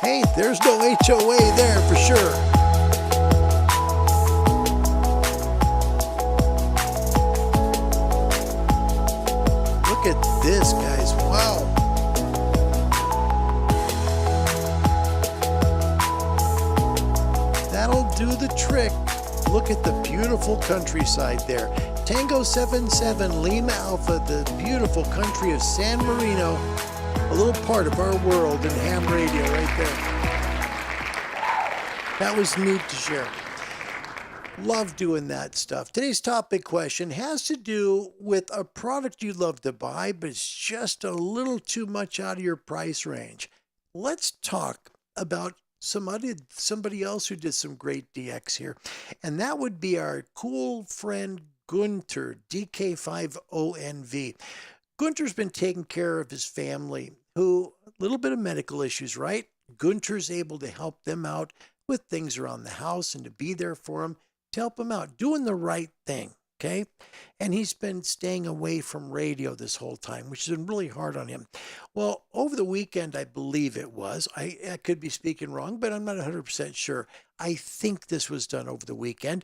Hey, there's no HOA there for sure. Look at this, guys. Wow. That'll do the trick. Look at the beautiful countryside there. Tango 77 Lima Alpha, the beautiful country of San Marino. A little part of our world in ham radio right there. That was neat to share. Love doing that stuff. Today's topic question has to do with a product you love to buy, but it's just a little too much out of your price range. Let's talk about somebody else who did some great DX here, and that would be our cool friend Gunter, DK5ONV. Gunter's been taking care of his family, who, a little bit of medical issues, right? Gunter's able to help them out with things around the house and to be there for them, to help them out, doing the right thing, okay? And he's been staying away from radio this whole time, which has been really hard on him. Well, over the weekend, I believe it was, I could be speaking wrong, but I'm not 100% sure. I think this was done over the weekend.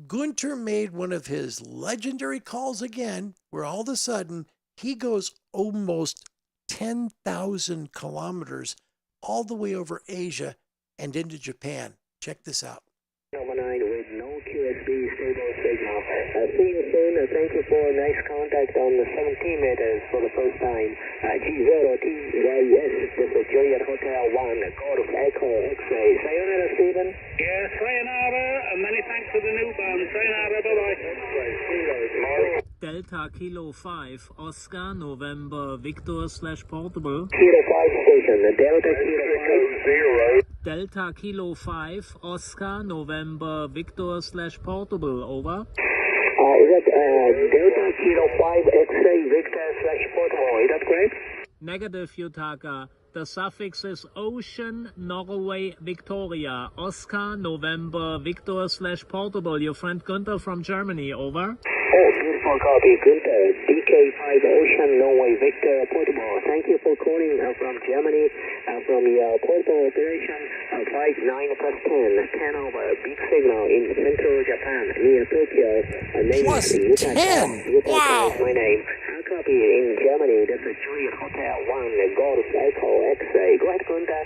Gunter made one of his legendary calls again, where all of a sudden, he goes almost 10,000 kilometers all the way over Asia and into Japan. Check this out. With no QSB stable signal. See you soon. Thank you for nice contact on the 17 meters for the first time. G0TYS, this is Juliet Hotel 1, Golf Echo X-ray. Sayonara, Stephen. Yeah, sayonara, and many thanks for the new band. Sayonara, bye-bye. Delta Kilo 5, Oscar, November, Victor / Portable. Kilo 5 station, Delta Kilo 5. 0. Delta Kilo 5, Oscar, November, Victor / Portable, over. Is that Delta Kilo 5 X-ray Victor / Portable, is that correct? Negative, Yutaka. The suffix is Ocean, Norway, Victoria, Oscar, November, Victor / Portable. Your friend Gunther from Germany, over. Oh, beautiful copy, Gunther. DK5 Ocean, Norway, Victor, Portable. Thank you for calling from Germany, from your portable operation, 59 plus 10 over, big signal in central Japan, near Tokyo. Name Plus is 10! Wow! Is my name. Copy in Germany, this is Juliet Hotel 1, Golf Echo X-ray. Go ahead, Gunther.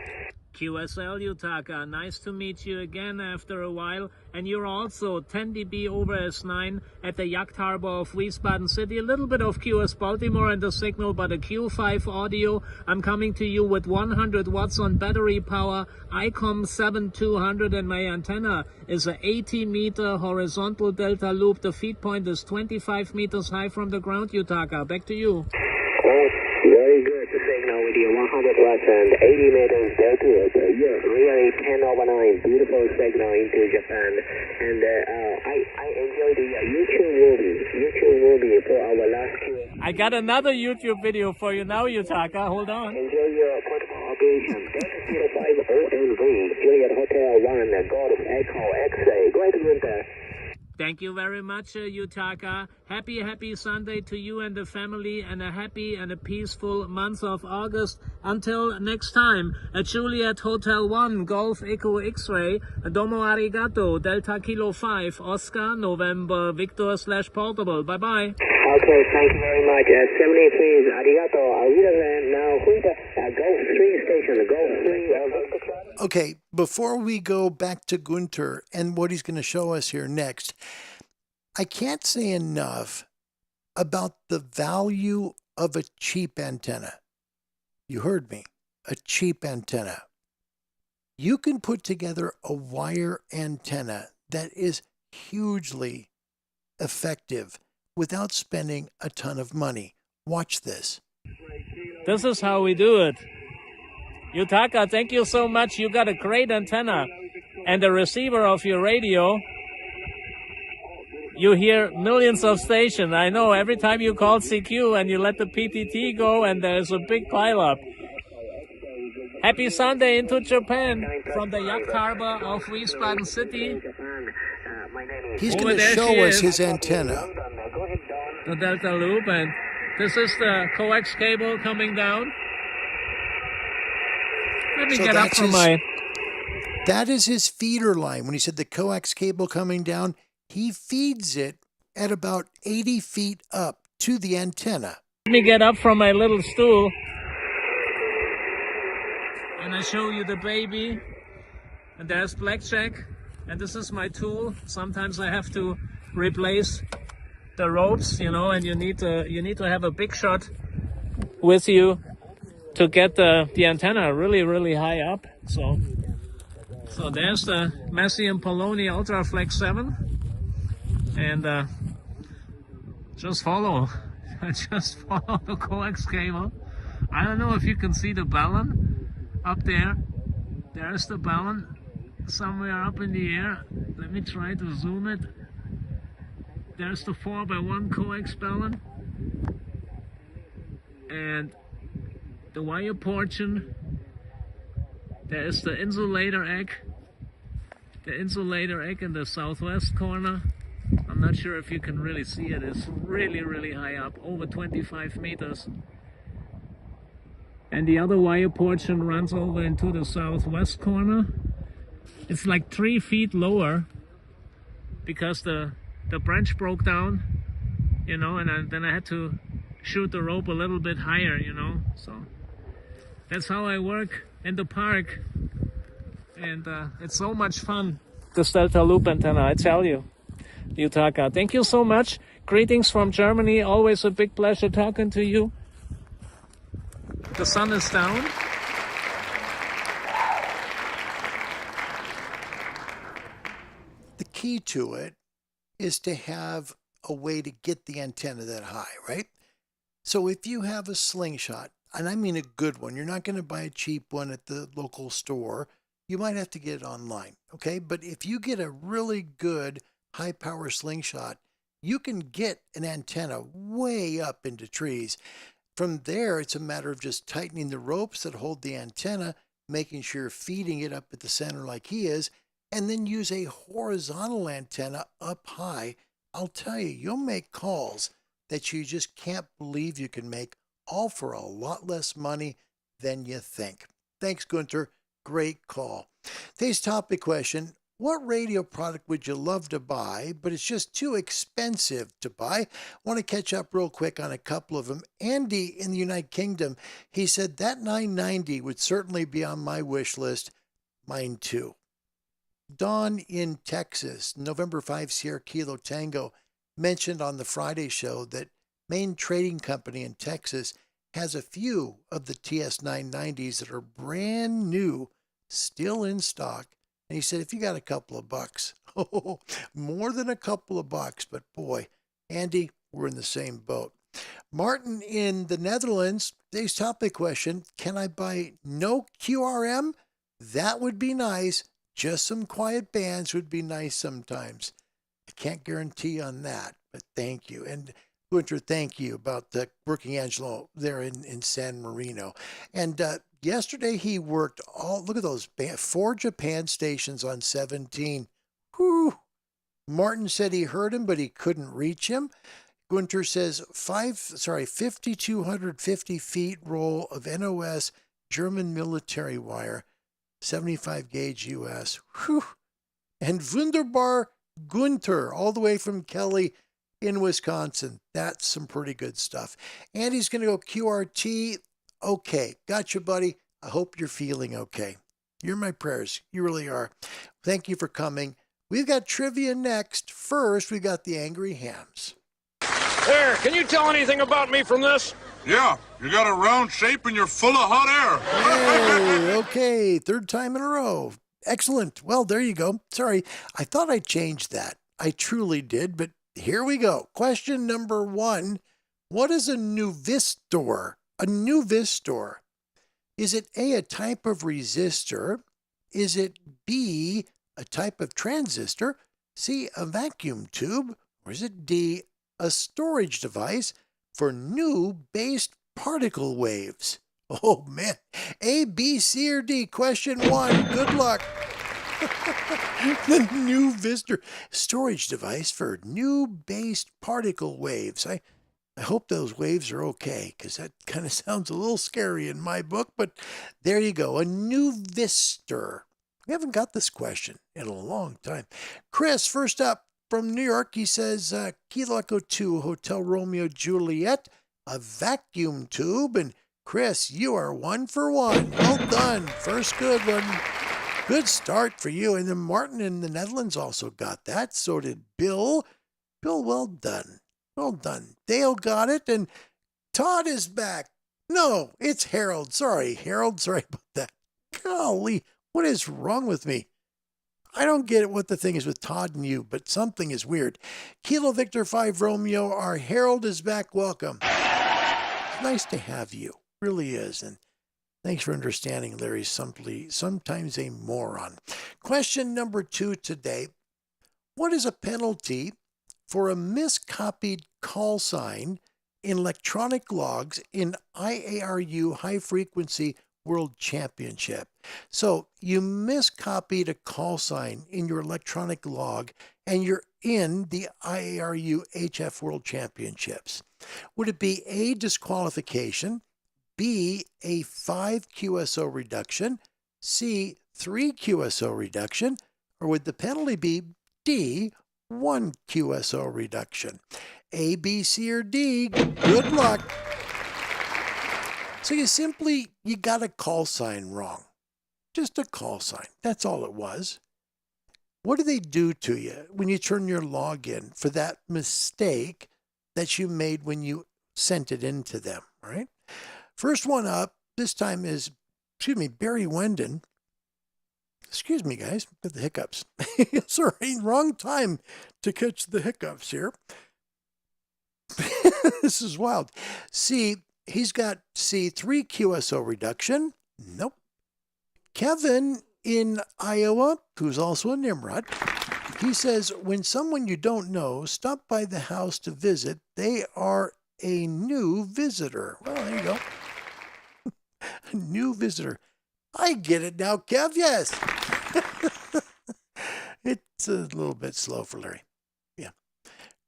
QSL Yutaka, nice to meet you again after a while. And you're also 10 dB over S9 at the Yacht Harbor of Wiesbaden City. A little bit of QS Baltimore in the signal, but a Q5 audio. I'm coming to you with 100 watts on battery power, ICOM 7200, and my antenna is a 80-meter horizontal delta loop. The feed point is 25 meters high from the ground, Yutaka. Back to you. Oh, very good. The signal with your 100 watts and 80 meters delta loop. Yeah, really 10 over 9. Beautiful signal into Japan. And I enjoyed the YouTube movie for our last Q. I got another YouTube video for you now, Yutaka. Hold on. Enjoy your portable operation. Delta 05 ONV, Juliet Hotel 1, Golf Echo X-ray. Go ahead, Gunther. Thank you very much, Yutaka. Happy Sunday to you and the family, and a happy and a peaceful month of August. Until next time, Juliet Hotel 1, Golf Echo X-ray, Domo Arigato, Delta Kilo 5, Oscar, November, Victor / Portable. Bye-bye. Okay, thank you very much. 73 arigato. Now, who's the Golf 3 station? Golf 3 Okay, before we go back to Gunter and what he's going to show us here next, I can't say enough about the value of a cheap antenna. You heard me, a cheap antenna. You can put together a wire antenna that is hugely effective without spending a ton of money. Watch this. This is how we do it. Yutaka, thank you so much. You got a great antenna. And the receiver of your radio, you hear millions of stations. I know every time you call CQ and you let the PTT go and there's a big pileup. Happy Sunday into Japan from the Yacht Harbor of Wiesbaden City. He's going to show us his antenna. The Delta Loop, and this is the coax cable coming down. Let me get up from my... That is his feeder line. When he said the coax cable coming down, he feeds it at about 80 feet up to the antenna. Let me get up from my little stool. And I show you the baby. And there's Blackjack. And this is my tool. Sometimes I have to replace the ropes, you know, and you need to have a big shot with you to get the antenna really high up. So there's the Massey & Poloni Ultraflex 7. and just follow the coax cable. I don't know if you can see the balun up there. There's the balun somewhere up in the air. Let me try to zoom it. There's the 4x1 coax balun, and the wire portion. There is the insulator egg. The insulator egg in the southwest corner. I'm not sure if you can really see it. It's really, really high up, over 25 meters. And the other wire portion runs over into the southwest corner. It's like 3 feet lower because the branch broke down, you know, and then I had to shoot the rope a little bit higher, you know. So that's how I work in the park. And it's so much fun, this Delta Loop antenna, I tell you. Yutaka, thank you so much. Greetings from Germany. Always a big pleasure talking to you. The sun is down. The key to it is to have a way to get the antenna that high, right? So if you have a slingshot, and I mean a good one, you're not going to buy a cheap one at the local store. You might have to get it online, okay? But if you get a really good high power slingshot, you can get an antenna way up into trees. From there, it's a matter of just tightening the ropes that hold the antenna, making sure you're feeding it up at the center like he is, and then use a horizontal antenna up high. I'll tell you, you'll make calls that you just can't believe you can make, all for a lot less money than you think. Thanks, Gunter. Great call. Today's topic question: what radio product would you love to buy, but it's just too expensive to buy? I want to catch up real quick on a couple of them. Andy in the United Kingdom, he said that 990 would certainly be on my wish list. Mine too. Don in Texas, November 5 Sierra Kilo Tango, mentioned on the Friday show that Main Trading Company in Texas has a few of the TS990s that are brand new, still in stock. And he said, if you got a couple of bucks, more than a couple of bucks, but boy, Andy, we're in the same boat. Martin in the Netherlands, today's topic question: can I buy no QRM? That would be nice. Just some quiet bands would be nice sometimes. I can't guarantee on that, but thank you. And Winter, thank you about the working Angelo there in San Marino. And yesterday he worked look at those, 4 Japan stations on 17. Whew. Martin said he heard him, but he couldn't reach him. Gunter says 5,250 feet roll of NOS German military wire, 75 gauge US. Whew. And wunderbar Gunter, all the way from Kelly in Wisconsin. That's some pretty good stuff. Andy's going to go QRT. Okay, gotcha, buddy. I hope you're feeling okay. You're my prayers. You really are. Thank you for coming. We've got trivia next. First, we got the Angry Hams. There, can you tell anything about me from this? Yeah, you got a round shape and you're full of hot air. Hey, okay, 3rd time in a row. Excellent. Well, there you go. Sorry, I thought I changed that. I truly did, but here we go. Question number 1. What is a nuvistor? A nuvistor. Is it A, a type of resistor? Is it B, a type of transistor? C, a vacuum tube? Or is it D, a storage device for new-based particle waves? Oh, man. A, B, C, or D? Question 1. Good luck. The nuvistor storage device for new-based particle waves. I hope those waves are okay, because that kind of sounds a little scary in my book, but there you go. A nuvistor. We haven't got this question in a long time. Chris, first up from New York, he says, Kilo Echo 2, Hotel Romeo Juliet, a vacuum tube. And Chris, you are 1 for 1. Well done. First good one. Good start for you. And then Martin in the Netherlands also got that. So did Bill. Bill, well done. Well done. Dale got it. And Todd is back. No, it's Harold. Sorry, Harold. Sorry about that. Golly, what is wrong with me? I don't get what the thing is with Todd and you, but something is weird. Kilo Victor 5 Romeo, our Herald is back. Welcome. It's nice to have you. Really is. And thanks for understanding, Larry. Sometimes a moron. Question number 2 today. What is a penalty for a miscopied call sign in electronic logs in IARU High Frequency World Championship? So you miscopied a call sign in your electronic log and you're in the IARU HF World Championships. Would it be A, disqualification, B, a 5 QSO reduction, C, 3 QSO reduction, or would the penalty be D, 1 QSO reduction? A, B, C, or D? Good luck. So you got a call sign wrong. Just a call sign. That's all it was. What do they do to you when you turn your log in for that mistake that you made when you sent it in to them, right? First one up this time is, Barry Wendon. Excuse me, guys, got the hiccups. Sorry, wrong time to catch the hiccups here. This is wild. He's got C, 3 QSO reduction. Nope. Kevin in Iowa, who's also a Nimrod, he says, when someone you don't know stop by the house to visit, they are a new visitor. Well, there you go. A new visitor. I get it now, Kev. Yes. It's a little bit slow for Larry. Yeah.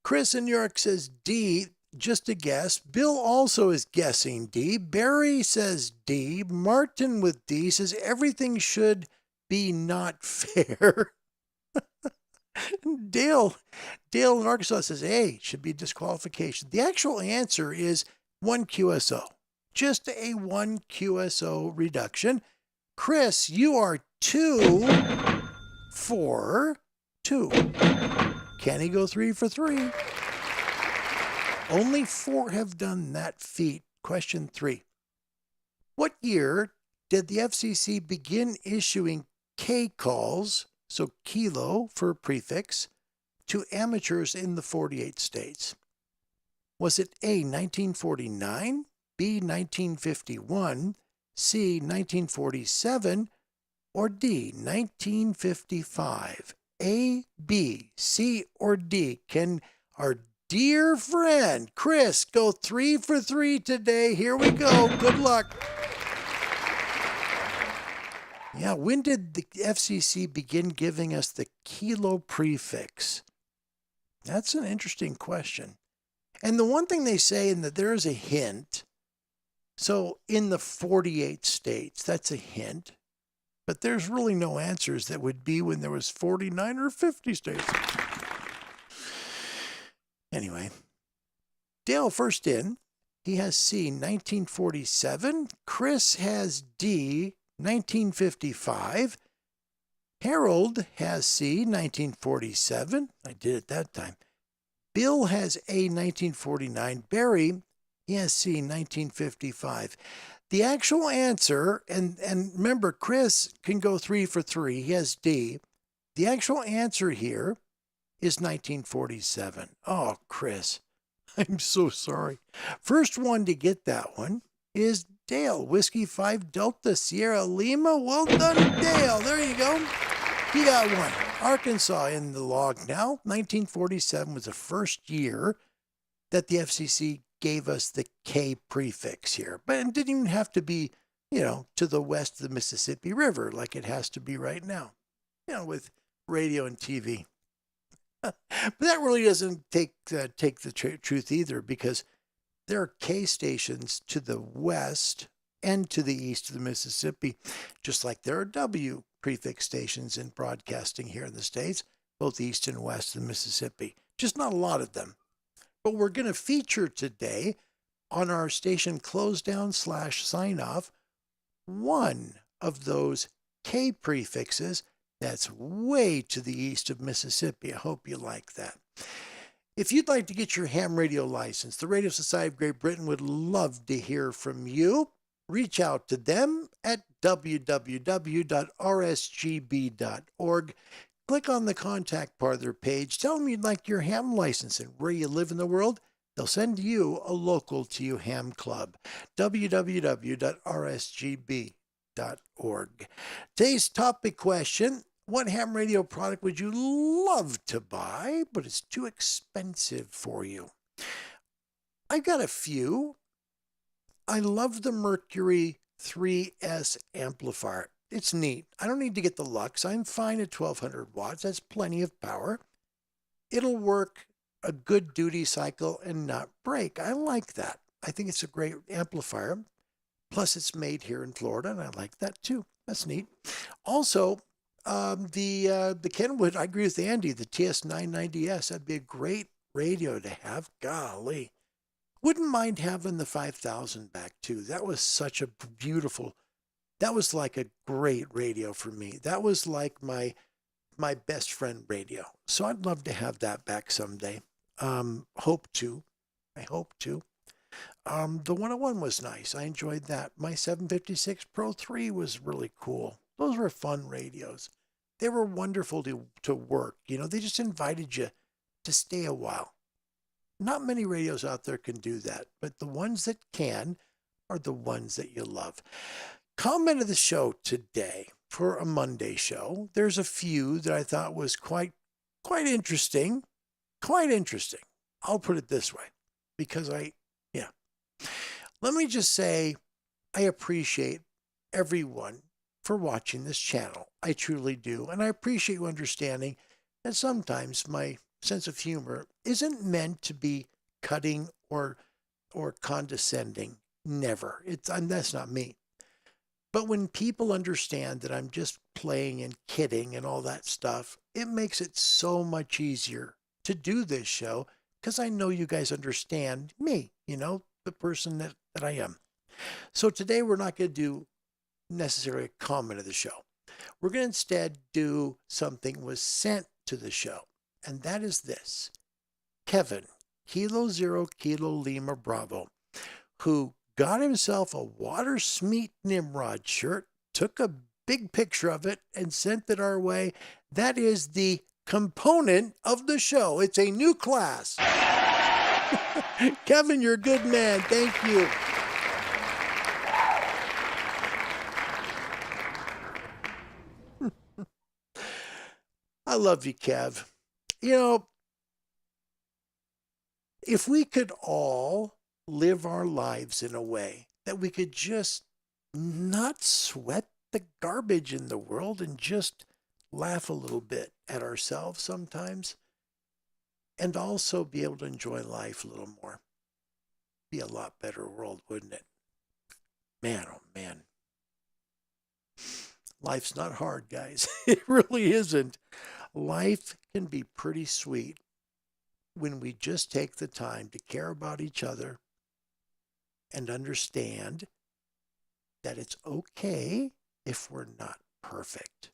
Chris in New York says D, just a guess. Bill also is guessing D. Barry says D. Martin with D says everything should be not fair. Dale in Arkansas says A, should be disqualification. The actual answer is 1 QSO. Just a 1 QSO reduction. Chris, you are 2 for 2. Can he go 3 for 3? Only 4 have done that feat. Question 3. What year did the FCC begin issuing K calls, so kilo for a prefix, to amateurs in the 48 states? Was it A, 1949, B, 1951, C, 1947, or D, 1955? A, B, C, or D? Can our dear friend Chris go 3 for 3 today? Here we go. Good luck. Yeah, when did the FCC begin giving us the kilo prefix? That's an interesting question. And the one thing they say in that there is a hint. So in the 48 states, that's a hint. But there's really no answers that would be when there was 49 or 50 states. Anyway, Dale first in. He has C, 1947. Chris has D, 1955. Harold has C, 1947. I did it that time. Bill has A, 1949. Barry, he has C, 1955. The actual answer, and remember, Chris can go 3 for 3. He has D. The actual answer here is 1947. Oh, Chris, I'm so sorry. First one to get that one is Dale. Whiskey 5 Delta Sierra Lima. Well done, Dale. There you go. You got one. Arkansas in the log now. 1947 was the first year that the FCC gave us the K prefix here. But it didn't even have to be, to the west of the Mississippi River like it has to be right now, with radio and TV. But that really doesn't take the truth either, because there are K stations to the west and to the east of the Mississippi, just like there are W prefix stations in broadcasting here in the States, both east and west of the Mississippi. Just not a lot of them. But we're going to feature today on our station close down / sign off one of those K prefixes that's way to the east of Mississippi. I hope you like that. If you'd like to get your ham radio license, the Radio Society of Great Britain would love to hear from you. Reach out to them at www.rsgb.org. Click on the contact part of their page. Tell them you'd like your ham license and where you live in the world. They'll send you a local to you ham club. www.rsgb.org. Today's topic question: what ham radio product would you love to buy, but it's too expensive for you? I've got a few. I love the Mercury 3S amplifier. It's neat. I don't need to get the Lux. I'm fine at 1200 watts. That's plenty of power. It'll work a good duty cycle and not break. I like that. I think it's a great amplifier. Plus, it's made here in Florida, and I like that too. That's neat. Also, the Kenwood, I agree with Andy, the TS990S, that'd be a great radio to have. Golly. Wouldn't mind having the 5000 back too. That was such a beautiful, that was like a great radio for me. That was like my best friend radio. So I'd love to have that back someday. Hope to. I hope to. The 101 was nice. I enjoyed that. My 756 Pro 3 was really cool. Those were fun radios. They were wonderful to work. You know, they just invited you to stay a while. Not many radios out there can do that, but the ones that can are the ones that you love. Comment of the show today for a Monday show. There's a few that I thought was quite interesting. Quite interesting. I'll put it this way, because let me just say, I appreciate everyone for watching this channel. I truly do. And I appreciate you understanding that sometimes my sense of humor isn't meant to be cutting or condescending. Never. That's not me. But when people understand that I'm just playing and kidding and all that stuff, it makes it so much easier to do this show, because I know you guys understand me, the person that I am. So today we're not going to do necessarily a comment of the show. We're going to instead do something was sent to the show, and that is this. Kevin, Kilo Zero Kilo Lima Bravo, who got himself a Water Smeet Nimrod shirt, took a big picture of it, and sent it our way. That is the component of the show. It's a new class. Kevin, you're a good man. Thank you. I love you, Kev. If we could all live our lives in a way that we could just not sweat the garbage in the world and just laugh a little bit at ourselves sometimes, and also be able to enjoy life a little more, be a lot better world, wouldn't it? Man, oh man. Life's not hard, guys. It really isn't. Life can be pretty sweet when we just take the time to care about each other and understand that it's okay if we're not perfect.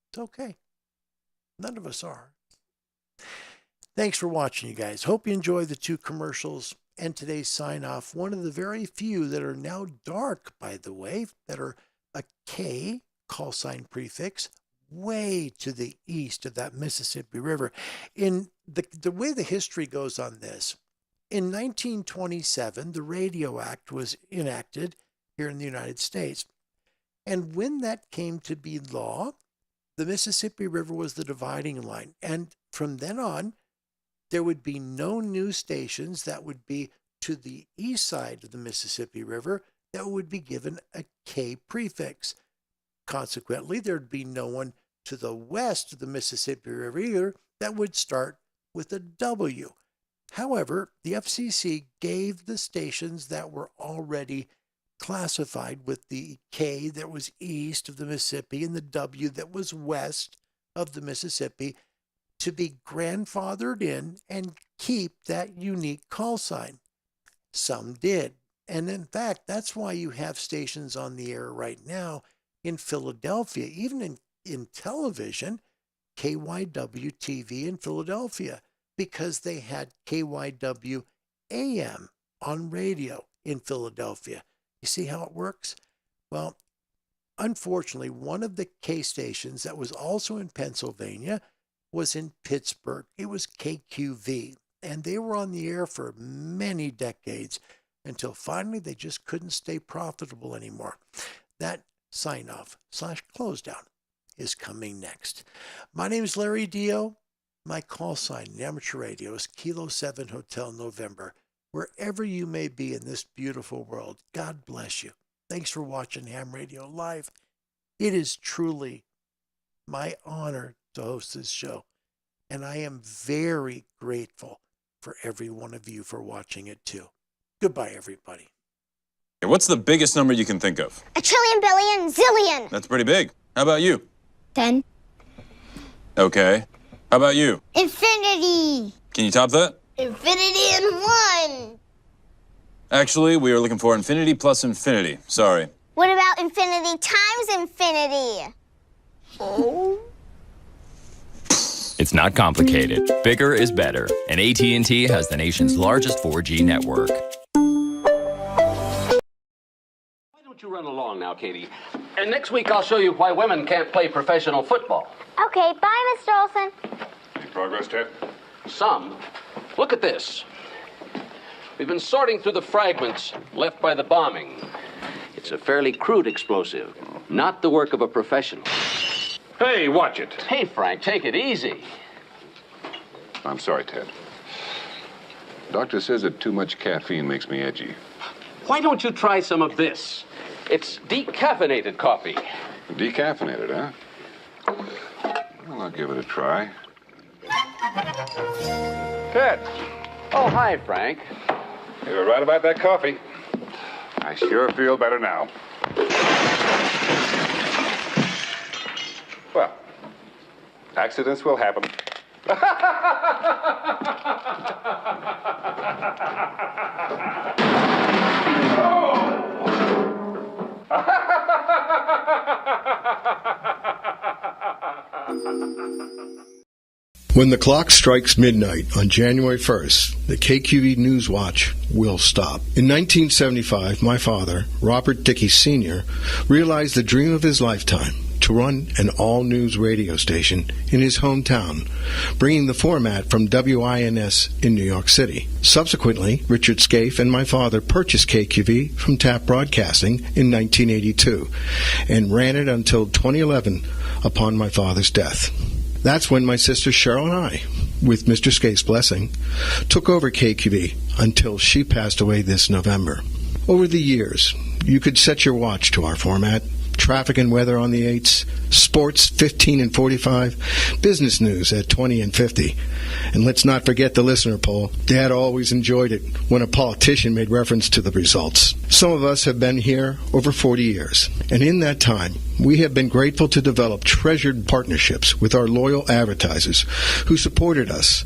It's okay. None of us are. Thanks for watching, you guys. Hope you enjoyed the two commercials and today's sign off. One of the very few that are now dark, by the way, that are a K call sign prefix way to the east of that Mississippi River. In the way the history goes on this, in 1927, the Radio Act was enacted here in the United States. And when that came to be law, the Mississippi River was the dividing line. And from then on, there would be no new stations that would be to the east side of the Mississippi River that would be given a K prefix. Consequently, there'd be no one to the west of the Mississippi River either that would start with a W. However, the FCC gave the stations that were already classified with the K that was east of the Mississippi and the W that was west of the Mississippi to be grandfathered in and keep that unique call sign. Some did. And in fact, that's why you have stations on the air right now in Philadelphia, even in television, KYW TV in Philadelphia, because they had KYW AM on radio in Philadelphia. You see how it works? Well, Unfortunately, one of the K stations that was also in Pennsylvania was in Pittsburgh. It was KQV, and they were on the air for many decades until finally they just couldn't stay profitable anymore. That sign-off / close down is coming next. My name is Larry Dio. My call sign in amateur radio is Kilo 7 Hotel November. Wherever you may be in this beautiful world, God bless you. Thanks for watching Ham Radio Live. It is truly my honor to host this show, and I am very grateful for every one of you for watching it too. Goodbye, everybody. What's the biggest number you can think of? A trillion, billion, zillion. That's pretty big. How about you? 10. Okay. How about you? Infinity. Can you top that? Infinity in 1. Actually, we are looking for infinity plus infinity. Sorry. What about infinity times infinity? Oh. It's not complicated. Bigger is better, and AT&T has the nation's largest 4G network. Why don't you run along now, Katie? And next week I'll show you why women can't play professional football. Okay, bye, Mr. Olson. Any progress, Ted? Some. Look at this. We've been sorting through the fragments left by the bombing. It's a fairly crude explosive, not the work of a professional. Hey, watch it. Hey, Frank, take it easy. I'm sorry, Ted. Doctor says that too much caffeine makes me edgy. Why don't you try some of this? It's decaffeinated coffee. Decaffeinated, huh? Well, I'll give it a try. Ted! Oh, hi, Frank. You were right about that coffee. I sure feel better now. Well, accidents will happen. When the clock strikes midnight on January 1st, the KQED News Watch will stop. In 1975, my father, Robert Dickey Sr., realized the dream of his lifetime to run an all-news radio station in his hometown, bringing the format from WINS in New York City. Subsequently, Richard Scaife and my father purchased KQV from TAP Broadcasting in 1982 and ran it until 2011 upon my father's death. That's when my sister Cheryl and I, with Mr. Scaife's blessing, took over KQV until she passed away this November. Over the years, you could set your watch to our format: traffic and weather on the 8s, sports 15 and 45, business news at 20 and 50. And let's not forget the listener poll. Dad always enjoyed it when a politician made reference to the results. Some of us have been here over 40 years, and in that time, we have been grateful to develop treasured partnerships with our loyal advertisers who supported us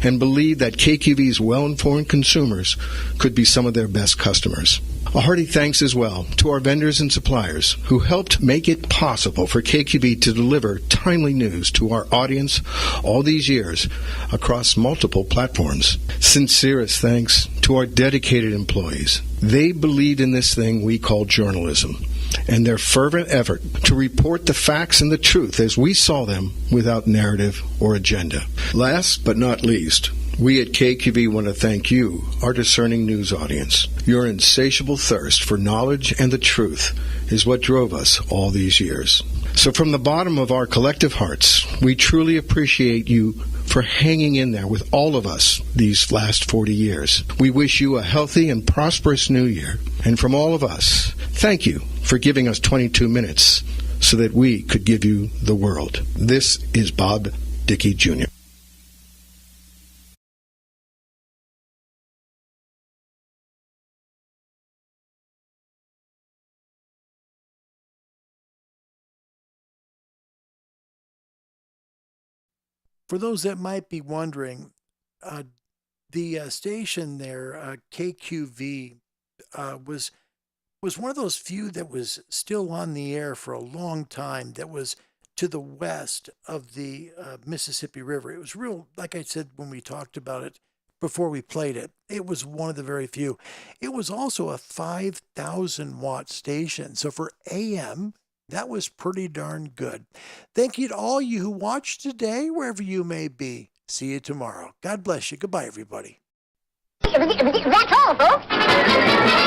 and believed that KQV's well-informed consumers could be some of their best customers. A hearty thanks as well to our vendors and suppliers who helped make it possible for KQV to deliver timely news to our audience all these years across multiple platforms. Sincerest thanks to our dedicated employees. They believed in this thing we call journalism, and their fervent effort to report the facts and the truth as we saw them without narrative or agenda. Last but not least, we at KQV want to thank you, our discerning news audience. Your insatiable thirst for knowledge and the truth is what drove us all these years. So from the bottom of our collective hearts, we truly appreciate you for hanging in there with all of us these last 40 years. We wish you a healthy and prosperous new year. And from all of us, thank you for giving us 22 minutes so that we could give you the world. This is Bob Dickey Jr. For those that might be wondering, the station there, KQV, was one of those few that was still on the air for a long time, that was to the west of the Mississippi River. It was real, like I said when we talked about it before we played it, it was one of the very few. It was also a 5,000 watt station. So for AM, That was pretty darn good. Thank you to all you who watched today, wherever you may be. See you tomorrow. God bless you. Goodbye, everybody. That's all, folks.